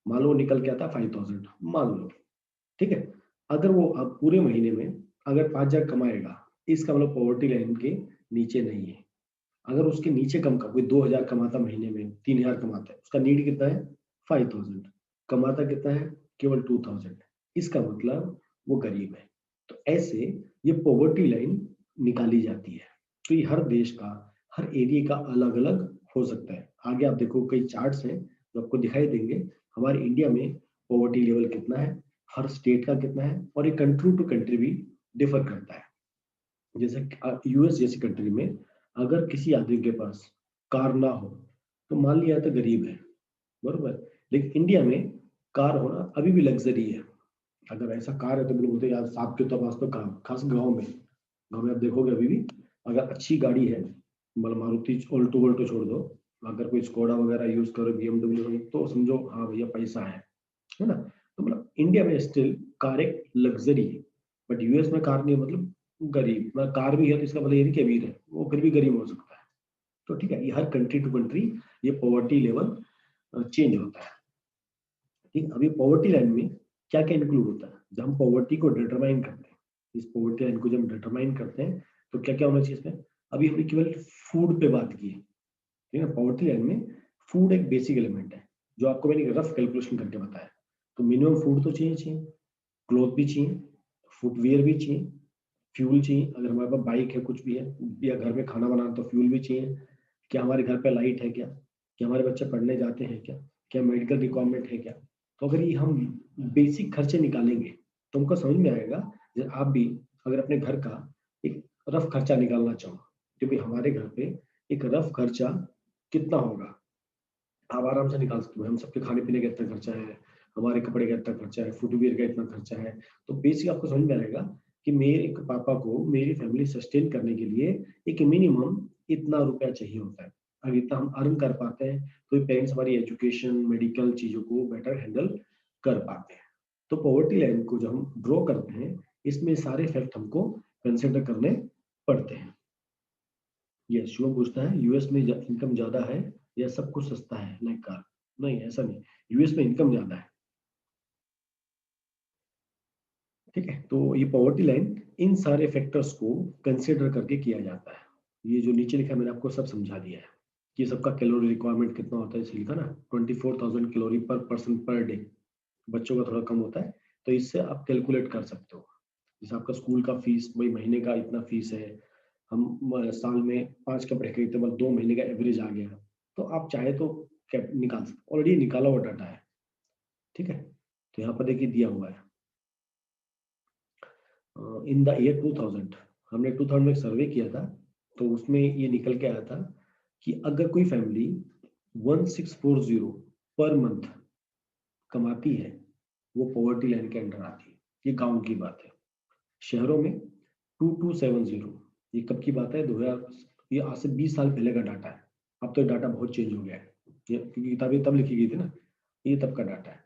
मान लो निकल के आता 5000 मान लो। ठीक है, अगर वो अब पूरे महीने में अगर 5000 कमाएगा, इसका मतलब पॉवर्टी लाइन के नीचे नहीं है। अगर उसके नीचे कम का कोई 2000 कमाता महीने में, 3000 कमाता है, उसका नीड कितना है? 5000। कमाता कितना है? केवल 2000। इसका मतलब वो गरीब है। तो ऐसे ये पॉवर्टी लाइन निकाली जाती है। तो ये हर देश का, हर एरिया का अलग अलग हो सकता है। आगे आप देखो कई चार्ट्स हैं जो आपको दिखाई देंगे हमारे इंडिया में पॉवर्टी लेवल कितना है, हर स्टेट का कितना है, और ये कंट्री टू कंट्री भी डिफर करता है। जैसे यूएस जैसी कंट्री में अगर किसी आदमी के पास कार ना हो तो मान लिया तो गरीब है, बरोबर। लेकिन इंडिया में कार होना अभी भी लग्जरी है। अगर ऐसा कार है तो बिल्कुल बोलते हैं, यार साहब के तो पास तो कार, खास गाँव में आप देखोगे अभी भी अगर अच्छी गाड़ी है, मतलब मारुति ऑल्टो वोल्टो छोड़ दो, अगर कोई स्कोडा वगैरह यूज करो, BMW, तो समझो हाँ भैया पैसा है ना? तो मतलब इंडिया में स्टिल कार एक लग्जरी है, बट यूएस में कार नहीं है, मतलब गरीब, मतलब कार भी है तो इसका मतलब ये नहीं कि अमीर है, वो फिर भी गरीब हो सकता है। तो ठीक है, ये हर कंट्री टू कंट्री ये पॉवर्टी लेवल चेंज होता है। ठीक है, अभी पॉवर्टी लाइन में क्या क्या इंक्लूड होता है जब हम पॉवर्टी को डिटरमाइन करते हैं? इस पॉवर्टी लाइन को जब हम डिटरमाइन करते हैं तो क्या क्या होना चाहिए इसमें। अभी हमने केवल फूड पे बात की है, ठीक है। पॉवर्टी लाइन में फूड एक बेसिक एलिमेंट है, जो आपको मैंने रफ कैलकुलेशन करके बताया। तो मिनिमम फूड तो चाहिए, क्लोथ भी चाहिए, फुटवियर भी चाहिए, फ्यूल चाहिए, अगर हमारे पास बाइक है कुछ भी है, या घर में खाना बनाना तो फ्यूल भी चाहिए, क्या हमारे घर पे लाइट है, क्या हमारे बच्चे पढ़ने जाते हैं, क्या मेडिकल रिक्वायरमेंट है क्या। तो अगर ये हम बेसिक खर्चे निकालेंगे तो हमको समझ में आएगा, जब आप भी अगर अपने घर का एक रफ खर्चा निकालना चाहो, क्योंकि हमारे घर पे एक रफ खर्चा कितना होगा आप आराम से निकाल सकते हो। हम सबके खाने पीने का इतना खर्चा है, हमारे कपड़े का इतना खर्चा है, फुटवियर का इतना खर्चा है। तो बेसिक आपको समझ में आएगा कि मेरे एक पापा को मेरी फैमिली सस्टेन करने के लिए एक मिनिमम इतना रुपया चाहिए होता है। अगर इतना हम अर्न कर पाते हैं तो पेरेंट्स हमारी एजुकेशन मेडिकल चीजों को बेटर हैंडल कर पाते हैं। तो पॉवर्टी लाइन को जब हम ड्रॉ करते हैं, इसमें सारे फैक्ट हमको कंसिडर करने पड़ते हैं। ये शिवम पूछता है यूएस में इनकम ज्यादा है या सब कुछ सस्ता है लाइक कार। नहीं, ऐसा नहीं, यूएस में इनकम ज्यादा है, ठीक है। तो ये पॉवर्टी लाइन इन सारे फैक्टर्स को कंसिडर करके किया जाता है। ये जो नीचे लिखा है मैंने आपको सब समझा दिया है कि सबका कैलोरी रिक्वायरमेंट कितना होता है। इसे लिखा ना 24,000 कैलोरी पर पर्सन पर डे। बच्चों का थोड़ा कम होता है, तो इससे आप कैलकुलेट कर सकते हो। जैसे आपका स्कूल का फीस भाई महीने का इतना फीस है, हम साल में 5 कपड़े खरीदते हैं, 2 महीने का एवरेज आ गया, तो आप चाहे तो निकाल सकते, ऑलरेडी निकाला हुआ डाटा है, ठीक है। तो यहाँ पर देखिए दिया हुआ है इन द ईयर 2000, हमने 2000 में एक सर्वे किया था, तो उसमें ये निकल के आया था कि अगर कोई फैमिली 1640 पर मंथ कमाती है, वो पॉवर्टी लाइन के अंडर आती है। ये गांव की बात है। शहरों में 2270, ये कब की बात है, 2000, ये आज से 20 साल पहले का डाटा है। अब तो डाटा बहुत चेंज हो गया है, ये क्योंकि किताबें तब लिखी गई थी ना, ये तब का डाटा है।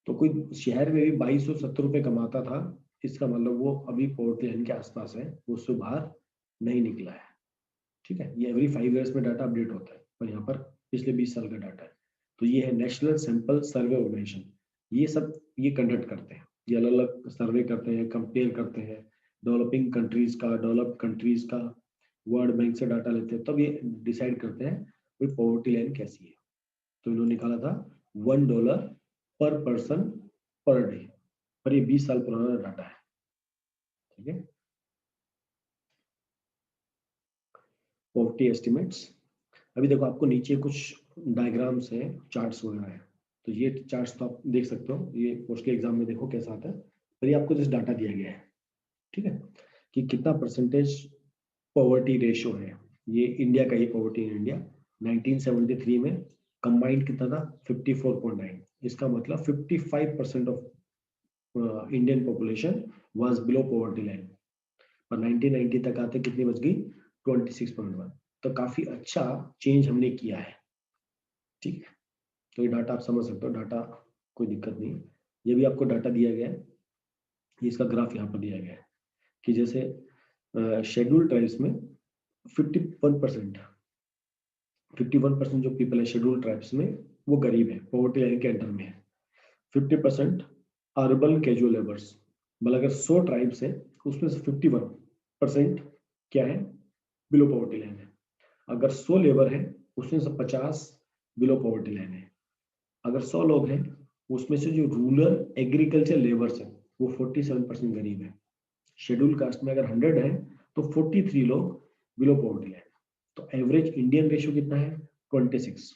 तो कोई शहर में भी 2270 रुपये कमाता था, इसका मतलब वो अभी पॉवर्टी लाइन के आसपास है, वो उससे बाहर नहीं निकला है, ठीक है। ये एवरी 5 ईयर्स में डाटा अपडेट होता है, पर यहाँ पर पिछले 20 साल का डाटा है। तो ये है नेशनल सैंपल सर्वे ऑर्गेनाइजेशन, ये सब ये कंडक्ट करते हैं, ये अलग अलग सर्वे करते हैं, कंपेयर करते हैं डेवलपिंग कंट्रीज का, डेवलप कंट्रीज का, वर्ल्ड बैंक से डाटा लेते हैं, तब ये डिसाइड करते हैं कोई पॉवर्टी लाइन कैसी है। तो इन्होंने निकाला था $1 पर पर्सन पर डे, पर ये 20 साल पुराना डाटा है, ठीक है। पॉवर्टी एस्टिमेट्स, अभी देखो आपको नीचे कुछ डायग्राम्स हैं, चार्ट्स वगैरह है, तो ये चार्ट्स तो आप देख सकते हो, ये मोस्टली एग्जाम में देखो कैसा आता है। पर ये आपको जस्ट डाटा दिया गया है, ठीक है, कि कितना परसेंटेज पॉवर्टी रेशियो है। ये इंडिया का ही पॉवर्टी इन इंडिया 1973 में कंबाइंड कितना था 54.9, इसका मतलब 55% of Indian population was below poverty line. और 1990 तक आते कितनी बच गई 26.1। तो काफी अच्छा चेंज हमने किया है, ठीक है। तो ये डाटा आप समझ सकते हो, डाटा कोई दिक्कत नहीं है। ये भी आपको डाटा दिया गया है, ये इसका ग्राफ यहाँ पर दिया गया है कि जैसे शेड्यूल ट्राइब्स में 51% 51% जो पीपल है शेड्यूल ट्राइब्स में वो गरीब है, पॉवर्टी लाइन के अंडर में है। 50% अर्बन कैजुअल लेबर्स, मतलब अगर 100 ट्राइब्स है उसमें से 51% क्या है बिलो पॉवर्टी लाइन है। अगर 100 लेबर है उसमें से 50 बिलो पॉवर्टी लाइन है। अगर 100 लोग हैं उसमें से जो रूरल एग्रीकल्चर लेबर्स है वो 47% गरीब है। शेड्यूल कास्ट में अगर 100 है तो 43 लोग बिलो पॉवर्टी लाइन। तो एवरेज इंडियन रेशियो कितना है 26।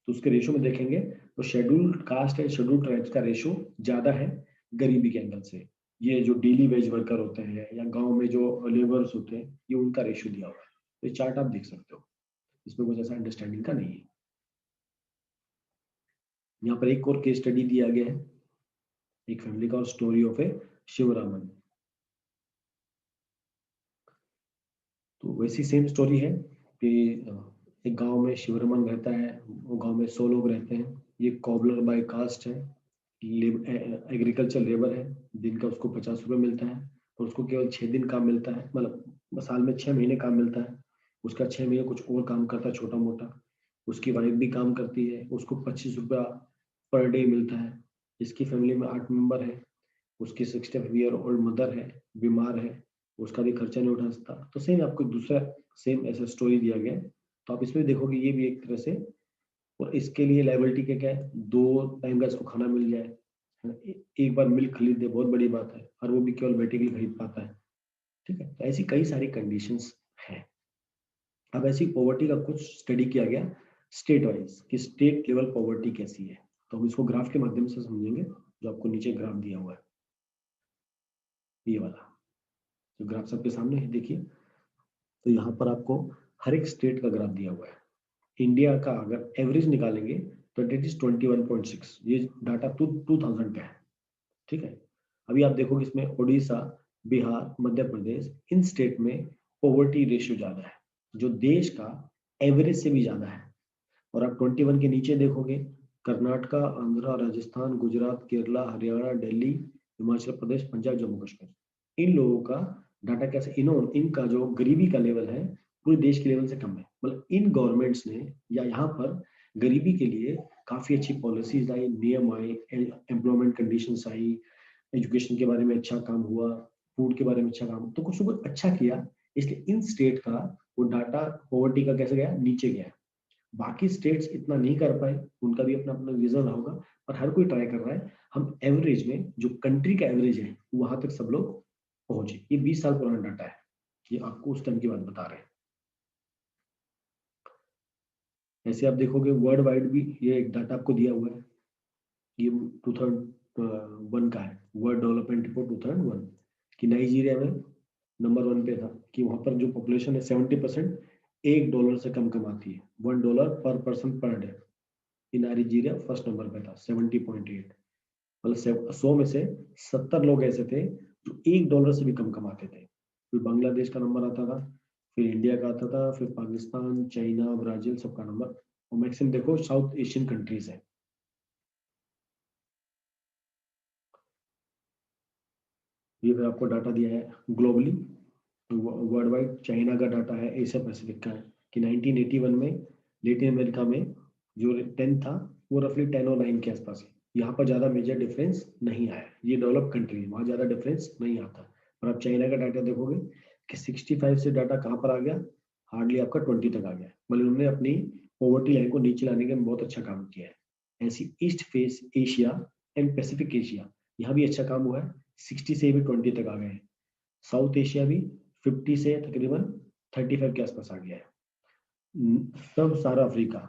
तो उसके रेशियो में देखेंगे तो schedule caste and schedule tribes का रेशियो ज्यादा है गरीबी के एंगल से। ये जो डेली वेज वर्कर होते हैं या गांव में जो लेबर्स होते हैं, ये उनका रेशियो दिया हुआ है। तो ये चार्ट आप देख सकते हो, इसमें कुछ ऐसा अंडरस्टैंडिंग का नहीं है। यहाँ पर एक और केस स्टडी दिया गया है, एक फैमिली का और स्टोरी ऑफ ए शिवरामन। तो वैसी सेम स्टोरी है कि एक गांव में शिवरमन रहता है, वो गांव में 100 लोग रहते हैं। ये कॉबलर बाय कास्ट है, एग्रीकल्चर लेबर है, दिन का उसको 50 रुपये मिलता है और उसको केवल 6 दिन काम मिलता है, मतलब साल में 6 महीने काम मिलता है। उसका 6 महीने कुछ और काम करता है छोटा मोटा। उसकी वाइफ भी काम करती है, उसको 25 रुपया पर डे मिलता है। इसकी फैमिली में 8 मेंबर है, उसकी 65 ईयर ओल्ड मदर है, बीमार है, उसका भी खर्चा नहीं उठा सकता। तो सेम आपको दूसरा सेम ऐसा स्टोरी दिया गया है, तो आप इसमें देखोगे ये भी एक तरह से, और इसके लिए लाइबिलिटी क्या है, 2 टाइम का इसको खाना मिल जाए, है ना? एक बार मिल्क खरीद दे, बहुत बड़ी बात है, और वो भी केवल बेटे के लिए खरीद पाता है। ठीक है, तो ऐसी कई सारी कंडीशंस हैं। अब ऐसी पॉवर्टी का कुछ स्टडी किया गया स्टेट वाइज कि स्टेट लेवल पॉवर्टी कैसी है, तो हम इसको ग्राफ के माध्यम से समझेंगे, जो आपको नीचे ग्राफ दिया हुआ है ये वाला, जो ग्राफ सबके सामने है देखिए। तो यहाँ पर आपको हर एक स्टेट का ग्राफ दिया हुआ है। इंडिया का अगर एवरेज निकालेंगे तो इट इज 21.6, ये डाटा 2000 का है। ठीक है, अभी आप देखोगे इसमें उड़ीसा, बिहार, मध्य प्रदेश, इन स्टेट में पॉवर्टी रेशियो ज्यादा है, जो देश का एवरेज से भी ज्यादा है। और आप 21 के नीचे देखोगे, कर्नाटका, आंध्रा, राजस्थान, गुजरात, केरला, हरियाणा, दिल्ली, हिमाचल प्रदेश, पंजाब, जम्मू कश्मीर, इन लोगों का डाटा कैसे, इनका जो गरीबी का लेवल है पूरे देश के लेवल से कम है। मतलब इन गवर्नमेंट्स ने या यहाँ पर गरीबी के लिए काफी अच्छी पॉलिसीज आई, नियम आए, एम्प्लॉयमेंट कंडीशंस आई, एजुकेशन के बारे में अच्छा काम हुआ, फूड के बारे में अच्छा काम, तो कुछ ना कुछ अच्छा किया, इसलिए इन स्टेट का वो डाटा पॉवर्टी का कैसे गया, नीचे गया। बाकी स्टेट्स इतना नहीं कर पाए, उनका भी अपना अपना रीजन रहा होगा, पर हर कोई ट्राई कर रहा है हम एवरेज में, जो कंट्री का एवरेज है वहां तक सब लोग पहुंचे। ये 20 साल पुराना डाटा है, ये आपको उस टाइम की बात बता रहे हैं। ऐसे आप देखोगे वर्ल्ड वाइड भी ये एक डाटा आपको दिया हुआ है, ये 2001 का है, वर्ल्ड डेवलपमेंट रिपोर्ट 2001, कि नाइजीरिया में नंबर 1 पे था, कि वहां पर जो पॉपुलेशन है 70% $1 से कम कमाती है, $1 पर पर्सन पर डे। इन नाइजीरिया फर्स्ट नंबर पे था 70.8, मतलब 100 में से 70 लोग ऐसे थे जो $1 से भी कम कमाते थे। फिर बांग्लादेश का नंबर आता था, फिर इंडिया का आता था, फिर पाकिस्तान, चाइना, ब्राजील, सबका नंबर, और मैक्सिमम देखो साउथ एशियन कंट्रीज है। ये फिर आपको डाटा दिया है ग्लोबली, वर्ल्ड वाइड। चाइना का डाटा है, एशिया पैसिफिक का है, कि 1981 में लेटिन अमेरिका में जो 10 था वो रफली 10 और 9 के आसपास है। यहाँ पर ज्यादा मेजर डिफरेंस नहीं आया, ये डेवलप कंट्री है, वहाँ ज्यादा डिफरेंस नहीं आता। और आप चाइना का डाटा देखोगे कि 65 से डाटा कहाँ पर आ गया, हार्डली आपका 20 तक आ गया, मतलब उन्होंने अपनी पॉवर्टी लाइन को नीचे लाने का बहुत अच्छा काम किया है। ऐसी east face Asia and Pacific Asia, यहाँ भी अच्छा काम हुआ है, 60 से भी 20 तक आ गए हैं। साउथ एशिया भी 50 से तकरीबन 35 के आसपास आ गया है। सब सारा अफ्रीका,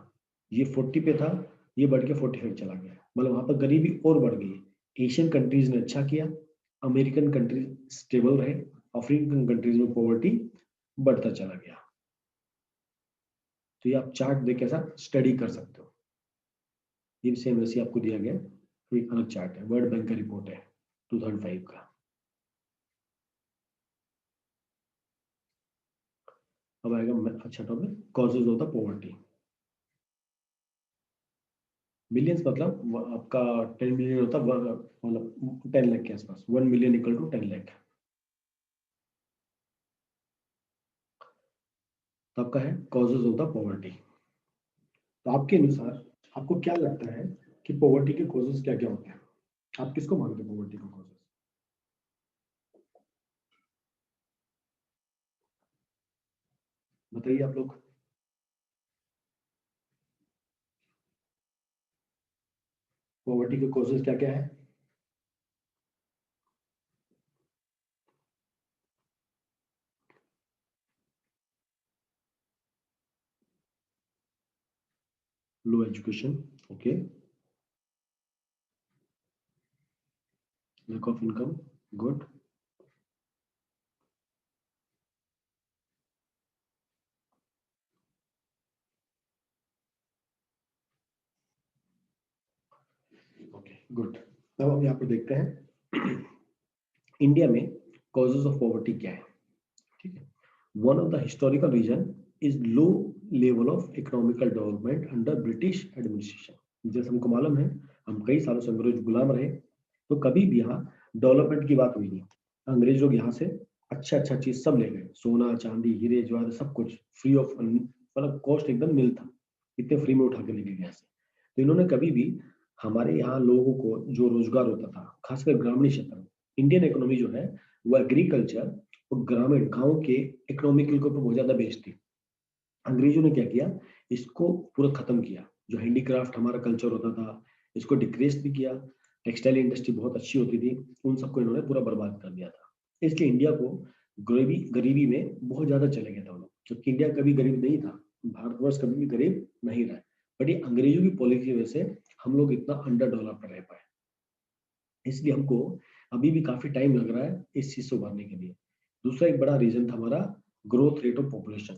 ये 40 पे था, ये बढ़ के 45 चला गया, मतलब वहां पर गरीबी और बढ़ गई। एशियन कंट्रीज ने अच्छा किया, अमेरिकन कंट्रीज स्टेबल रहे, अफ्रीकन कंट्रीज में पॉवर्टी बढ़ता चला गया। तो ये आप चार्ट देख ऐसा स्टडी कर सकते हो, ये सेम वैसे आपको दिया गया, तो एक अलग चार्ट है, वर्ल्ड बैंक का रिपोर्ट है 2005 का। अब आएगा अच्छा topic, causes of the poverty. Millions मतलब आपका 10 मिलियन होता, मतलब 10 लाख के आसपास, 1 मिलियन इक्वल टू 10 लाख। तो आपका है कॉजेज ऑफ द पॉवर्टी। तो आपके अनुसार आपको क्या लगता है कि पॉवर्टी के कॉजेज क्या क्या होते हैं? आप किसको मानते हैं पॉवर्टी का कॉजेज? बताइए आप लोग। पॉवर्टी के कॉजेज क्या क्या है? Low education, okay, lack of income, good, okay good. अब हम यहाँ पर देखते हैं इंडिया में कॉजेज ऑफ पॉवर्टी क्या है। ठीक है, one of the historical reason is low level of economical development under British administration. जैसे हमको मालूम है, हम कई सालों से अंग्रेज गुलाम रहे, तो कभी भी यहाँ डेवलपमेंट की बात हुई नहीं। अंग्रेज लोग यहाँ से अच्छा अच्छा चीज सब ले गए, सोना चांदी हीरे जवाहर सब कुछ फ्री ऑफ, मतलब कॉस्ट एकदम मिल था, इतने फ्री में उठा के ले गए यहाँ से। तो इन्होंने कभी भी हमारे यहाँ लोगों को जो रोजगार होता था, खासकर ग्रामीण क्षेत्र में, इंडियन इकोनॉमी जो है वो एग्रीकल्चर और ग्रामीण गांव के इकोनॉमिकल के ऊपर बहुत ज्यादा बेस्ड थी। अंग्रेजों ने क्या किया, इसको पूरा खत्म किया। जो हैंडीक्राफ्ट हमारा कल्चर होता था, इसको डिक्रीज भी किया। टेक्सटाइल इंडस्ट्री बहुत अच्छी होती थी, उन सबको इन्होंने पूरा बर्बाद कर दिया था। इसलिए इंडिया को गरीबी गरीबी में बहुत ज्यादा चले गए थे वो लोग, क्योंकि इंडिया कभी गरीब नहीं था, भारतवर्ष कभी भी गरीब नहीं रहा। बट ये अंग्रेजों की पॉलिसी की वजह से हम लोग इतना अंडर डेवलप रह पाए। इसलिए हमको अभी भी काफी टाइम लग रहा है इस चीज से उभरने के लिए। दूसरा एक बड़ा रीजन था हमारा ग्रोथ रेट ऑफ पॉपुलेशन,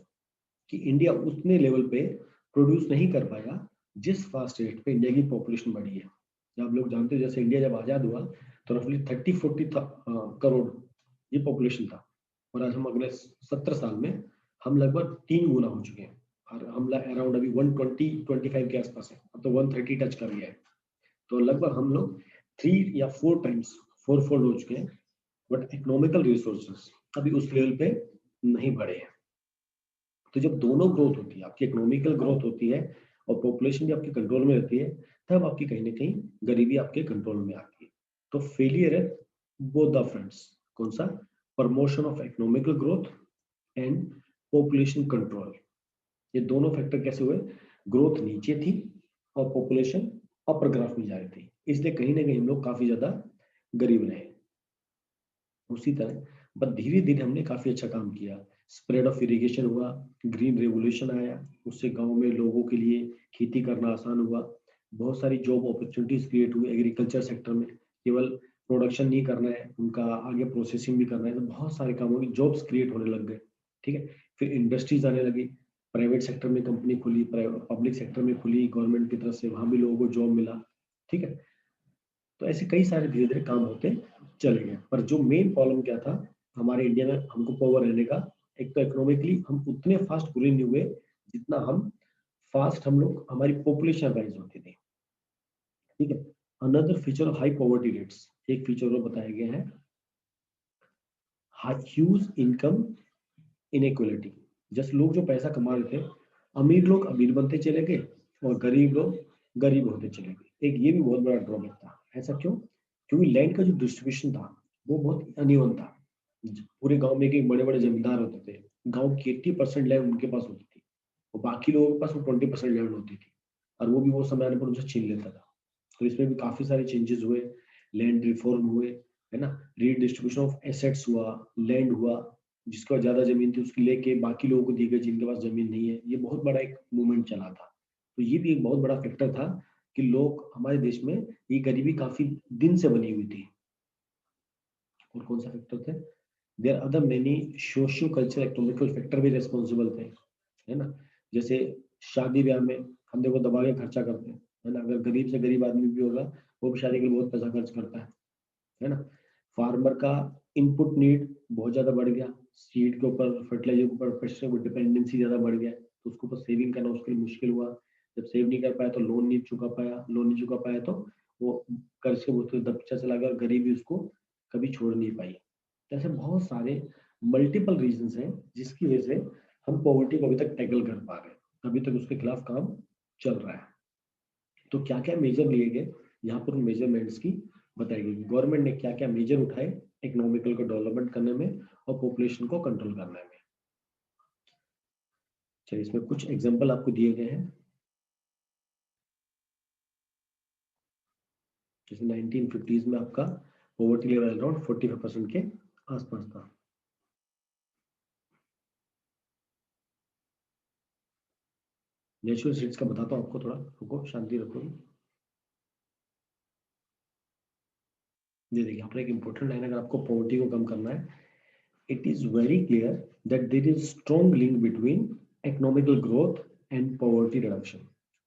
कि इंडिया उतने लेवल पे प्रोड्यूस नहीं कर पाया जिस फास्ट रेट पे इंडिया की पॉपुलेशन बढ़ी है। आप लोग जानते हो, जैसे इंडिया जब आजाद हुआ तो रफली 30-40 करोड़ ये पॉपुलेशन था, और आज हम अगले 17 साल में हम लगभग 3 गुना हो चुके हैं, और हम अराउंड अभी 120-125 के आसपास है, अब तो 130 टच कर गया है। तो लगभग हम लोग 3 या 4 टाइम्स 4 फोल्ड हो चुके हैं। बट इकोनॉमिकल रिसोर्सेस अभी उस लेवल पे नहीं बढ़े हैं। तो जब दोनों ग्रोथ होती है, आपकी इकोनॉमिकल ग्रोथ होती है और पॉपुलेशन भी आपके कंट्रोल में रहती है, तब आपकी कहीं ना कहीं गरीबी आपके कंट्रोल में आती है। तो फेलियर है बोथ द फ्रंट्स। कौन सा? Promotion of economical growth and population control. ये दोनों फैक्टर कैसे हुए? ग्रोथ नीचे थी और पॉपुलेशन अपर ग्राफ में जा रही थी, इसलिए कहीं ना कहीं हम लोग काफी ज्यादा गरीब रहे। उसी तरह बट धीरे धीरे हमने काफी अच्छा काम किया। स्प्रेड ऑफ इरिगेशन हुआ, ग्रीन रेवोल्यूशन आया, उससे गांव में लोगों के लिए खेती करना आसान हुआ। बहुत सारी जॉब अपॉर्चुनिटीज क्रिएट हुई एग्रीकल्चर सेक्टर में। केवल प्रोडक्शन नहीं करना है, उनका आगे प्रोसेसिंग भी करना है, तो बहुत सारे कामों की जॉब्स क्रिएट होने लग गए। ठीक है, फिर इंडस्ट्रीज आने लगी, प्राइवेट सेक्टर में कंपनी खुली, पब्लिक सेक्टर में खुली गवर्नमेंट की तरफ से, वहां भी लोगों को जॉब मिला। ठीक है, तो ऐसे कई सारे धीरे धीरे काम होते चले गए। पर जो मेन प्रॉब्लम क्या था हमारे इंडिया में हमको पावर रहने का, एक तो इकोनॉमिकली हम उतने फास्ट ग्रो नहीं हुए जितना हम फास्ट हम लोग हमारी पॉपुलेशन राइज होती थी। ठीक है, another feature of high poverty rates, एक फीचर और बताया गया है, ह्यूज इनकम इनइक्वालिटी। जैसे लोग जो पैसा कमा रहे थे, अमीर लोग अमीर बनते चले गए और गरीब लोग गरीब होते चले गए। एक ये भी बहुत बड़ा ड्रॉबैक था। ऐसा क्यों? क्योंकि लैंड का जो डिस्ट्रीब्यूशन था वो बहुत अनइवन था। पूरे गांव में एक बड़े बड़े जमींदार होते थे, गांव की 80% लैंड उनके पास होती थी और बाकी लोगों के पास वो 20% लैंड होती थी, और वो भी वो समय आने पर उनसे छीन लेता था। तो इसमें भी काफी सारे चेंजेस हुए, लैंड रिफॉर्म हुए, है ना, रीडिस्ट्रीब्यूशन ऑफ एसेट्स हुआ, लैंड हुआ, जिसके पास ज्यादा जमीन थी उसकी लेके बाकी लोगों को दी गई जिनके पास जमीन नहीं है। ये बहुत बड़ा एक मूवमेंट चला था। तो ये भी एक बहुत बड़ा फैक्टर था कि लोग हमारे देश में ये गरीबी काफी दिन से बनी हुई थी। और कौन सा फैक्टर थे? There other many socio cultural economical factor भी रिस्पॉन्सिबल थे, है ना। जैसे शादी ब्याह में हम देखो दबा के खर्चा करते हैं, है ना। अगर गरीब से गरीब आदमी भी होगा वो भी शादी के लिए बहुत पैसा खर्च करता है ना। फार्मर का इनपुट नीड बहुत ज्यादा बढ़ गया, सीड के ऊपर, फर्टिलाइजर के ऊपर पेस्टिसाइड की डिपेंडेंसी ज्यादा बढ़ गया, तो उसके ऊपर सेविंग करना उसके लिए मुश्किल हुआ। जब सेव नहीं कर पाया तो लोन नहीं चुका पाया, लोन नहीं चुका पाया तो वो कर्ज के बोझ दबचा चला गया और गरीबी उसको कभी छोड़ नहीं पाई। तो ऐसे बहुत सारे मल्टीपल रीजंस हैं जिसकी वजह से हम पॉवर्टी को अभी तक टैकल कर पा रहे हैं, अभी तक उसके खिलाफ काम चल रहा है। तो क्या क्या मेजर लिए गए यहाँ पर, मेजरमेंट्स की बताई गई, गवर्नमेंट ने क्या क्या मेजर उठाए इकोनॉमिकल को डेवलपमेंट करने में और पॉपुलेशन को कंट्रोल करने में। चलिए इसमें कुछ एग्जांपल आपको दिए गए हैं। जैसे 1950s में आपका पॉवर्टी लेवल अराउंड 45% के आसपास था। नेचुरल स्टेट्स का बताता हूँ आपको, थोड़ा रुको, शांति रखो। ये देखिए यहाँ पर एक इंपॉर्टेंट लाइन, अगर आपको पॉवर्टी को कम करना है, it is very clear that there is strong link between economical growth and poverty reduction.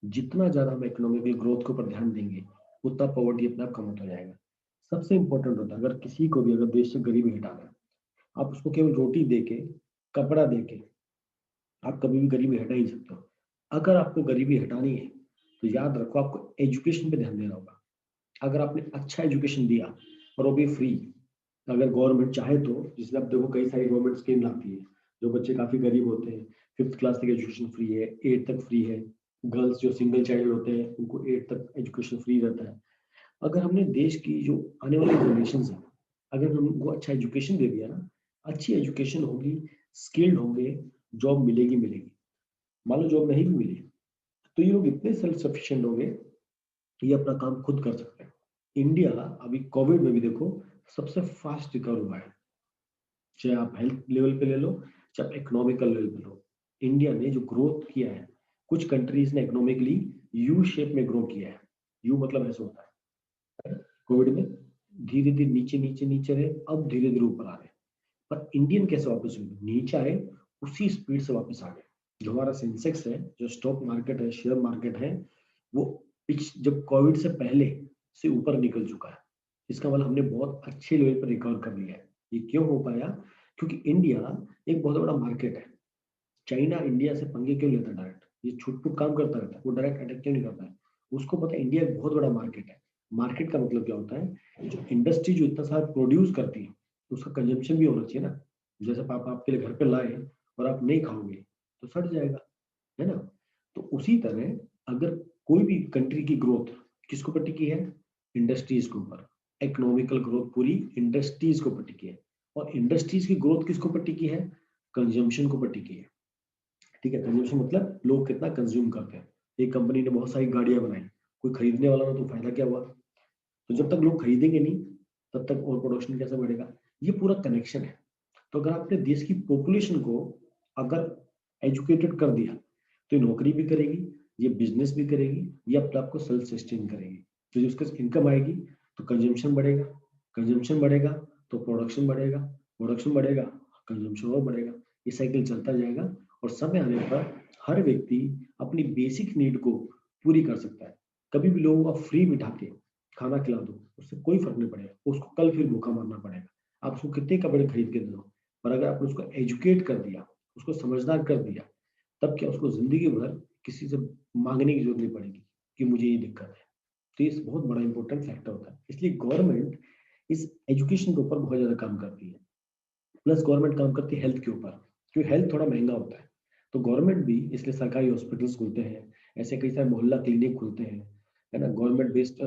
जितना ज्यादा हम इकोनॉमिकल ग्रोथ के ऊपर ध्यान देंगे उतना पॉवर्टी अपने आप कम होता जाएगा। सबसे इंपॉर्टेंट होता है, अगर किसी को भी अगर देश से गरीबी हटाना है, आप उसको केवल रोटी देके, कपड़ा देके आप कभी भी गरीबी हटा ही सकते हो। अगर आपको गरीबी हटानी है तो याद रखो आपको एजुकेशन पे ध्यान देना होगा। अगर आपने अच्छा एजुकेशन दिया और वो भी फ्री, अगर गवर्नमेंट चाहे तो, जिसमें आप देखो कई सारी गवर्नमेंट स्कीम लाती है, जो बच्चे काफी गरीब होते हैं 5th क्लास तक एजुकेशन फ्री है, 8th तक फ्री है। गर्ल्स जो सिंगल चाइल्ड होते हैं उनको 8th तक एजुकेशन फ्री रहता है। अगर हमने देश की जो आने वाली जनरेशन है, अगर हमको अच्छा एजुकेशन दे दिया ना, अच्छी एजुकेशन होगी, स्किल्ड होंगे, जॉब मिलेगी मिलेगी। मान लो जॉब नहीं भी मिली तो ये लोग इतने सेल्फ सफिशिएंट होंगे, ये अपना काम खुद कर सकते हैं। इंडिया अभी कोविड में भी देखो सबसे फास्ट रिकवर हुआ है, चाहे आप हेल्थ लेवल पे ले लो, चाहे आप इकोनॉमिकल लेवल पे लो। इंडिया ने जो ग्रोथ किया है, कुछ कंट्रीज ने इकोनॉमिकली यू शेप में ग्रो किया है। यू मतलब ऐसा होता है, कोविड में धीरे धीरे नीचे नीचे नीचे रहे, अब धीरे धीरे ऊपर आ रहे हैं। पर इंडियन कैसे वापस हुए, नीचे आए उसी स्पीड से वापस आ गए। जो हमारा सेंसेक्स है, जो स्टॉक मार्केट है, शेयर मार्केट है, वो जब कोविड से पहले से ऊपर निकल चुका है। इसका मतलब हमने बहुत अच्छे लेवल पर रिकवर कर लिया है। ये क्यों हो पाया, क्योंकि इंडिया एक बहुत बड़ा मार्केट है। चाइना इंडिया से पंगे क्यों लेता है डायरेक्ट, ये छुट-पुट काम करता रहता है, वो डायरेक्ट अटैक क्यों नहीं करता है। उसको पता है इंडिया एक बहुत बड़ा मार्केट है। मार्केट का मतलब क्या होता है, जो इंडस्ट्री जो इतना सारा प्रोड्यूस करती है उसका कंजम्पशन भी होना चाहिए ना। जैसे आप आपके लिए घर पे लाए और आप नहीं खाओगे तो सड़ जाएगा, है ना। तो उसी तरह अगर कोई भी कंट्री की ग्रोथ किसके ऊपर टिकी है, इंडस्ट्रीज के ऊपर। इकोनॉमिकल ग्रोथ पूरी इंडस्ट्रीज के ऊपर टिकी है, और इंडस्ट्रीज की ग्रोथ किसके ऊपर टिकी है, कंजम्पशन के ऊपर टिकी है। ठीक है, कंजम्पशन मतलब लोग कितना कंज्यूम करते हैं। एक कंपनी ने बहुत सारी गाड़ियां बनाई, कोई खरीदने वाला ना, तो फायदा क्या हुआ। तो जब तक लोग खरीदेंगे नहीं तब तक और प्रोडक्शन कैसे बढ़ेगा। ये पूरा कनेक्शन है। तो अगर आपने देश की पॉपुलेशन को अगर एजुकेटेड कर दिया तो ये नौकरी भी करेगी, ये बिजनेस भी करेगी, ये अपने आप को सेल्फ सस्टेन करेगी। तो जो उसका इनकम आएगी तो कंजम्पशन बढ़ेगा, कंजम्पशन बढ़ेगा तो प्रोडक्शन बढ़ेगा, प्रोडक्शन बढ़ेगा, कंजम्पशन और बढ़ेगा। ये साइकिल चलता जाएगा और समय आने पर हर व्यक्ति अपनी बेसिक नीड को पूरी कर सकता है। कभी भी लोगों को फ्री बिठा के खाना खिला दो, उससे कोई फर्क नहीं पड़ेगा, उसको कल फिर भूखा मरना पड़ेगा। आप उसको कितने कपड़े खरीद के दो, पर अगर आपने उसको एजुकेट कर दिया, उसको समझदार कर दिया, तब क्या उसको जिंदगी भर किसी से मांगने की जरूरत नहीं पड़ेगी कि मुझे ये दिक्कत है। तो ये बहुत बड़ा इंपॉर्टेंट फैक्टर होता है। इसलिए गवर्नमेंट इस एजुकेशन के ऊपर बहुत ज्यादा काम करती है। प्लस गवर्नमेंट काम करती है हेल्थ के ऊपर, क्योंकि हेल्थ थोड़ा महंगा होता है। तो गवर्नमेंट भी इसलिए सरकारी हॉस्पिटल्स खुलते हैं, ऐसे कई सारे मोहल्ला क्लिनिक खुलते हैं, है ना। गवर्नमेंट बेस्ड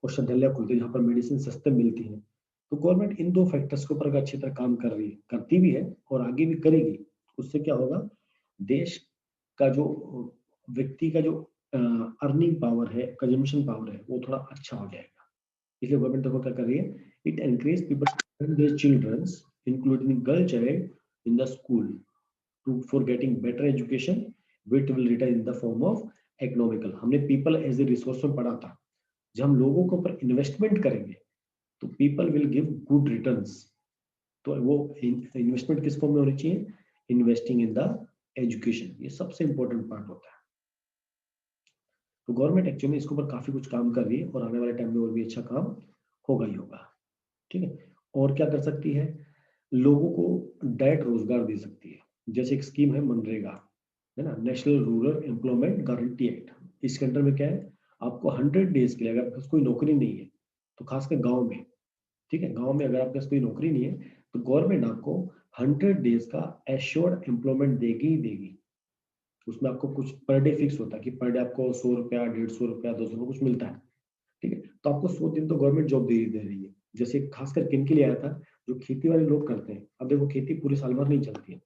औषधालय खुलते हैं जहाँ पर मेडिसिन सस्ते मिलती है। तो गवर्नमेंट इन दो फैक्टर्स के ऊपर अगर अच्छी तरह काम कर रही है, करती भी है और आगे भी करेगी, उससे क्या होगा, देश का जो व्यक्ति का जो अर्निंग पावर है, कंजम्पशन पावर है, वो थोड़ा अच्छा हो जाएगा। इसलिए गवर्नमेंट देखो क्या कर रही है, it encourage people to send their children including girl child in the school to for getting better education which will return in the form of economical। हमने पीपल एज ए रिसोर्स में पढ़ा था, जब हम लोगों के ऊपर इन्वेस्टमेंट करेंगे तो people will give good returns. तो वो इन्वेस्टमेंट किस फॉर्म में होनी चाहिए, इन्वेस्टिंग इन द एजुकेशन, ये सबसे इंपॉर्टेंट पार्ट होता है। तो गवर्नमेंट एक्चुअली इसके ऊपर काफी कुछ काम कर रही है और आने वाले टाइम में और भी अच्छा काम होगा ही होगा। ठीक है, और क्या कर सकती है, लोगों को डायरेक्ट रोजगार दे सकती है। जैसे एक स्कीम है मनरेगा, है ना, national rural employment guarantee act. इसके अंडर में क्या है, आपको 100 डेज के लिए, अगर आपके पास कोई नौकरी नहीं है, तो खासकर गांव में, ठीक है, गांव में अगर आपके पास कोई नौकरी नहीं है तो गवर्नमेंट आपको 100 डेज का एश्योर्ड एम्प्लॉयमेंट देगी ही देगी। उसमें आपको कुछ पर डे फिक्स होता है कि पर डे आपको 100 रुपया, 150 रुपया, 200 कुछ मिलता है। ठीक है, तो आपको 100 दिन तो गवर्नमेंट जॉब दे रही है। जैसे खासकर किन के लिए आया था, जो खेती वाले लोग करते हैं। अब देखो खेती पूरे साल भर नहीं चलती है,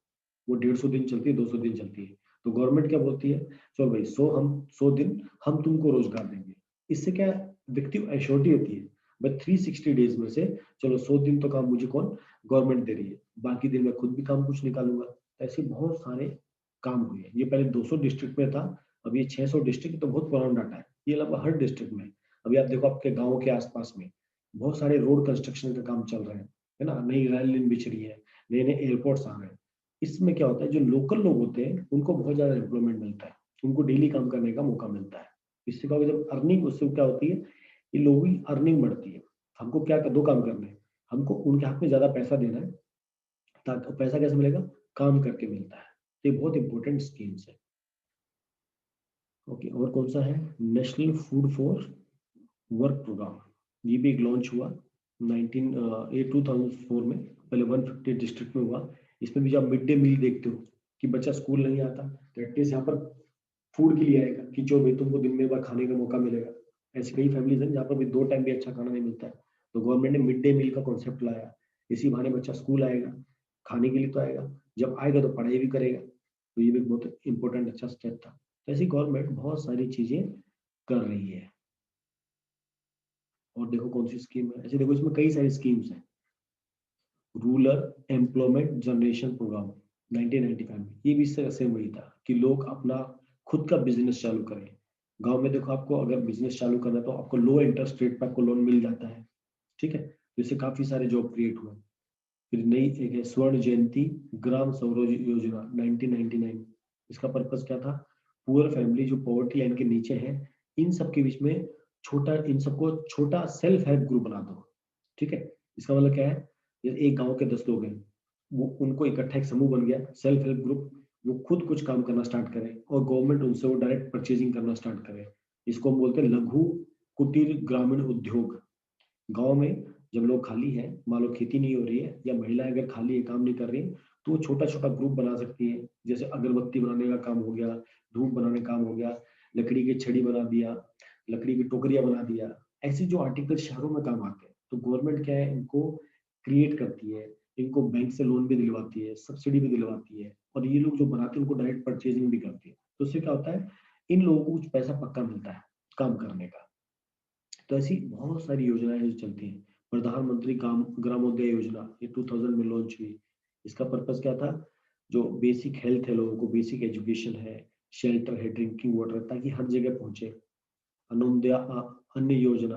वो 150 दिन चलती है, 200 दिन चलती है। तो गवर्नमेंट क्या बोलती है, चलो भाई 100 दिन हम तुमको रोजगार देंगे। इससे क्या व्यक्ति को एश्योरिटी होती है, बट 360 डेज में से चलो 100 दिन तो काम मुझे कौन, गवर्नमेंट दे रही है, बाकी दिन मैं खुद भी काम कुछ निकालूंगा। तो ऐसे बहुत सारे काम हुए हैं। ये पहले 200 डिस्ट्रिक्ट में था, अब ये 600 डिस्ट्रिक्ट, तो बहुत पुराना डाटा है ये, लगभग हर डिस्ट्रिक्ट में। अभी आप देखो आपके गाँव के आसपास में बहुत सारे रोड कंस्ट्रक्शन का काम चल रहे हैं, है ना, नई रेल लाइन बिछ रही है, नए नए एयरपोर्ट्स आ रहे हैं। इसमें क्या होता है, जो लोकल लोग होते हैं उनको बहुत ज्यादा एम्प्लॉयमेंट मिलता है, उनको डेली काम करने का मौका मिलता है। इससे क्या होगा, जब अर्निंग, उससे क्या होती है, ये लोगों की अर्निंग बढ़ती है। हमको क्या दो काम करने हैं, हमको उनके हाथ में ज्यादा पैसा देना है, ताकि पैसा कैसे मिलेगा, काम करके मिलता है। तो ये बहुत इंपॉर्टेंट स्कीम्स है। ओके, और कौन सा है, national food for work programme. ये भी एक लॉन्च हुआ 2004 में, पहले 150 डिस्ट्रिक्ट में हुआ। इसमें भी जब मिड डे मील देखते हो कि बच्चा स्कूल नहीं आता तो एटलीस्ट यहाँ पर फूड के लिए आएगा कि जो भाई तुमको दिन में एक बार खाने का मौका मिलेगा। ऐसी कई फैमिलीज हैं जहाँ पर भी 2 टाइम भी अच्छा खाना नहीं मिलता है, तो गवर्नमेंट ने मिड डे मील का कॉन्सेप्ट लाया। इसी बहाने बच्चा स्कूल आएगा, खाने के लिए तो आएगा, जब आएगा तो पढ़ाई भी करेगा। तो ये भी बहुत इंपॉर्टेंट अच्छा स्टेप था। तो ऐसी गवर्नमेंट बहुत सारी चीजें कर रही है। और देखो कौन सी स्कीम है, ऐसे देखो इसमें कई सारी स्कीम्स हैं। रूरल एम्प्लॉयमेंट जनरेशन प्रोग्राम 1995 में, ये भी इससे सेम वही था कि लोग अपना खुद का बिजनेस चालू करें। गांव में देखो आपको अगर बिजनेस चालू करना है तो आपको लो इंटरेस्ट रेट पर आपको लोन मिल जाता है, ठीक है, जिससे काफी सारे जॉब क्रिएट हुए। फिर नई एक है स्वर्ण जयंती ग्राम सौर योजना 1999। इसका पर्पस क्या था, पुअर फैमिली जो पॉवर्टी लाइन के नीचे है, इन सबके बीच में छोटा, इन सबको छोटा सेल्फ हेल्प ग्रुप बना दो, ठीक है। इसका मतलब क्या है, जैसे एक गांव के 10 लोग हैं, वो उनको इकट्ठा एक समूह बन गया सेल्फ हेल्प ग्रुप, वो खुद कुछ काम करना स्टार्ट करें और गवर्नमेंट उनसे वो डायरेक्ट परचेजिंग करना स्टार्ट करे। इसको हम बोलते हैं लघु कुटीर ग्रामीण उद्योग। गांव में जब लोग खाली हैं, मान लो खेती नहीं हो रही है या महिलाएं अगर खाली है काम नहीं कर रही, तो वो छोटा छोटा ग्रुप बना सकती है। जैसे अगरबत्ती बनाने का काम हो गया, धूप बनाने का काम हो गया, लकड़ी की छड़ी बना दिया, लकड़ी की टोकरियां बना दिया। ऐसे जो आर्टिकल शहरों में काम आते हैं, तो गवर्नमेंट क्या है इनको क्रिएट करती है, इनको बैंक से लोन भी दिलवाती है, सब्सिडी भी दिलवाती है, और ये लोग जो बनाते हैं उनको डायरेक्ट परचेजिंग भी करती है। तो उससे क्या होता है, इन लोगों को कुछ पैसा पक्का मिलता है काम करने का। तो ऐसी बहुत सारी योजनाएं जो चलती हैं। प्रधानमंत्री ग्रामोदय योजना, ये 2000 में लॉन्च हुई। इसका पर्पस क्या था, जो बेसिक हेल्थ है, लोगों को बेसिक एजुकेशन है, शेल्टर है, ड्रिंकिंग वाटर, ताकि हर जगह पहुंचे। अनुदय अन्न योजना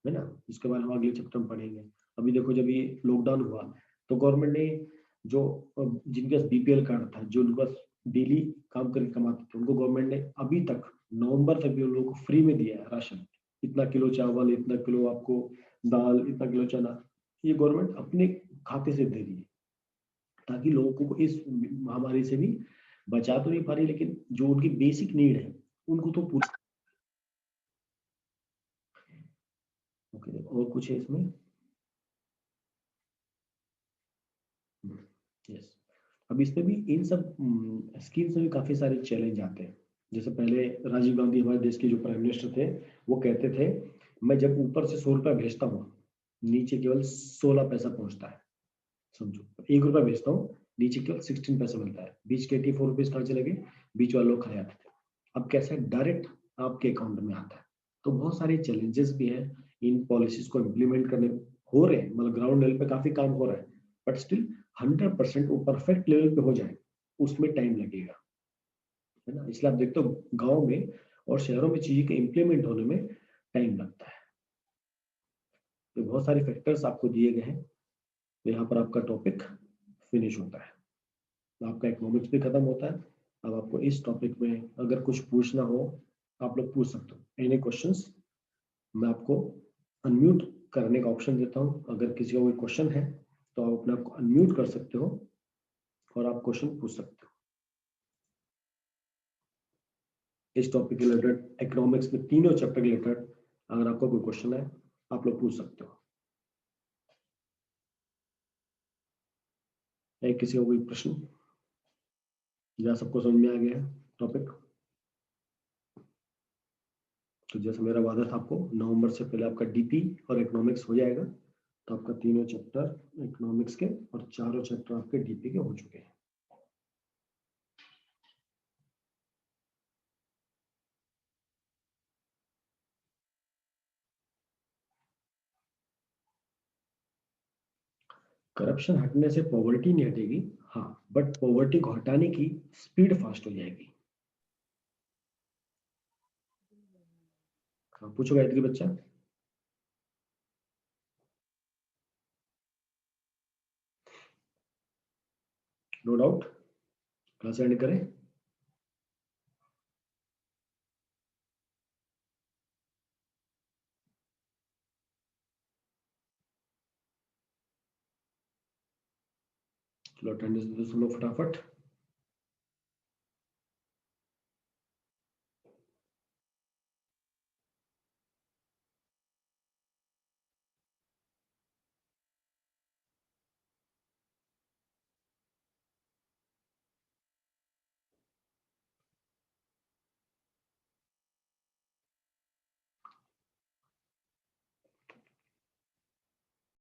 है ना, इसके बारे में अगले चैप्टर में पढ़ेंगे। अभी देखो जब ये लॉकडाउन हुआ तो गवर्नमेंट ने जो जिनके पास बीपीएल कार्ड था, जो उनके पास डेली काम करके कमाते थे, उनको गवर्नमेंट ने अभी तक नवंबर तक भी उन लोगों को फ्री में दिया है राशन। इतना किलो चावल, इतना किलो आपको दाल, इतना किलो चना, ये गवर्नमेंट अपने खाते से दे रही है, ताकि लोगों को इस महामारी से भी बचा तो नहीं पा रही, लेकिन जो उनकी बेसिक नीड है उनको तो पूरा। ओके, और कुछ है इसमें? यस। अब इसमें भी इन सब स्कीम्स में भी काफी सारे चैलेंज आते हैं। जैसे पहले राजीव गांधी हमारे देश के जो प्राइम मिनिस्टर थे, वो कहते थे मैं जब ऊपर से 100 रुपया भेजता हूँ, नीचे केवल 16 पैसा पहुंचता है। समझो, 1 रुपया भेजता हूँ, नीचे केवल 16 पैसा मिलता है, बीच के 84 रुपीज कहाँ चले गए, बीच वाले लोग खा जाते थे। अब कैसा है, डायरेक्ट आपके अकाउंट में आता है। तो बहुत सारे चैलेंजेस भी हैं इन पॉलिसीज को इम्प्लीमेंट करने में। हो रहे हैं, मतलब ग्राउंड लेवल पे काफी काम हो रहा है, बट स्टिल 100% वो परफेक्ट लेवल पे हो जाए उसमें टाइम लगेगा, है ना। इसलिए आप देखते हो गांव में और शहरों में चीजें के इम्प्लीमेंट होने में टाइम लगता है। तो बहुत सारे फैक्टर्स आपको दिए गए हैं। तो यहाँ पर आपका टॉपिक फिनिश होता है, तो आपका इकोनॉमिक्स भी खत्म होता है। अब आपको इस टॉपिक में अगर कुछ पूछना हो, आप लोग पूछ सकते हो एनी क्वेश्चंस। मैं आपको अनम्यूट करने का ऑप्शन देता हूँ, अगर किसी का कोई क्वेश्चन है तो आप अपने आप को अनम्यूट कर सकते हो और आप क्वेश्चन पूछ सकते हो। इस टॉपिक के रिलेटेड, इकोनॉमिक्स में तीनों चैप्टर के रिलेटेड अगर आपको कोई क्वेश्चन है, आप लोग पूछ सकते हो। है किसी का कोई प्रश्न, या सबको समझ में आ गया है टॉपिक? तो जैसे मेरा वादा था आपको, नवंबर से पहले आपका डीपी और इकोनॉमिक्स हो जाएगा, तो आपका तीनों चैप्टर इकोनॉमिक्स के और चारों चैप्टर आपके डीपी के हो चुके हैं। करप्शन हटने से पॉवर्टी नहीं हटेगी, हाँ, बट पॉवर्टी को हटाने की स्पीड फास्ट हो जाएगी। हाँ, पूछो गायत्री बच्चा। नो डाउट, क्लास एंड करें। चलो अटेंडेंस दे दो सब लोग फटाफट।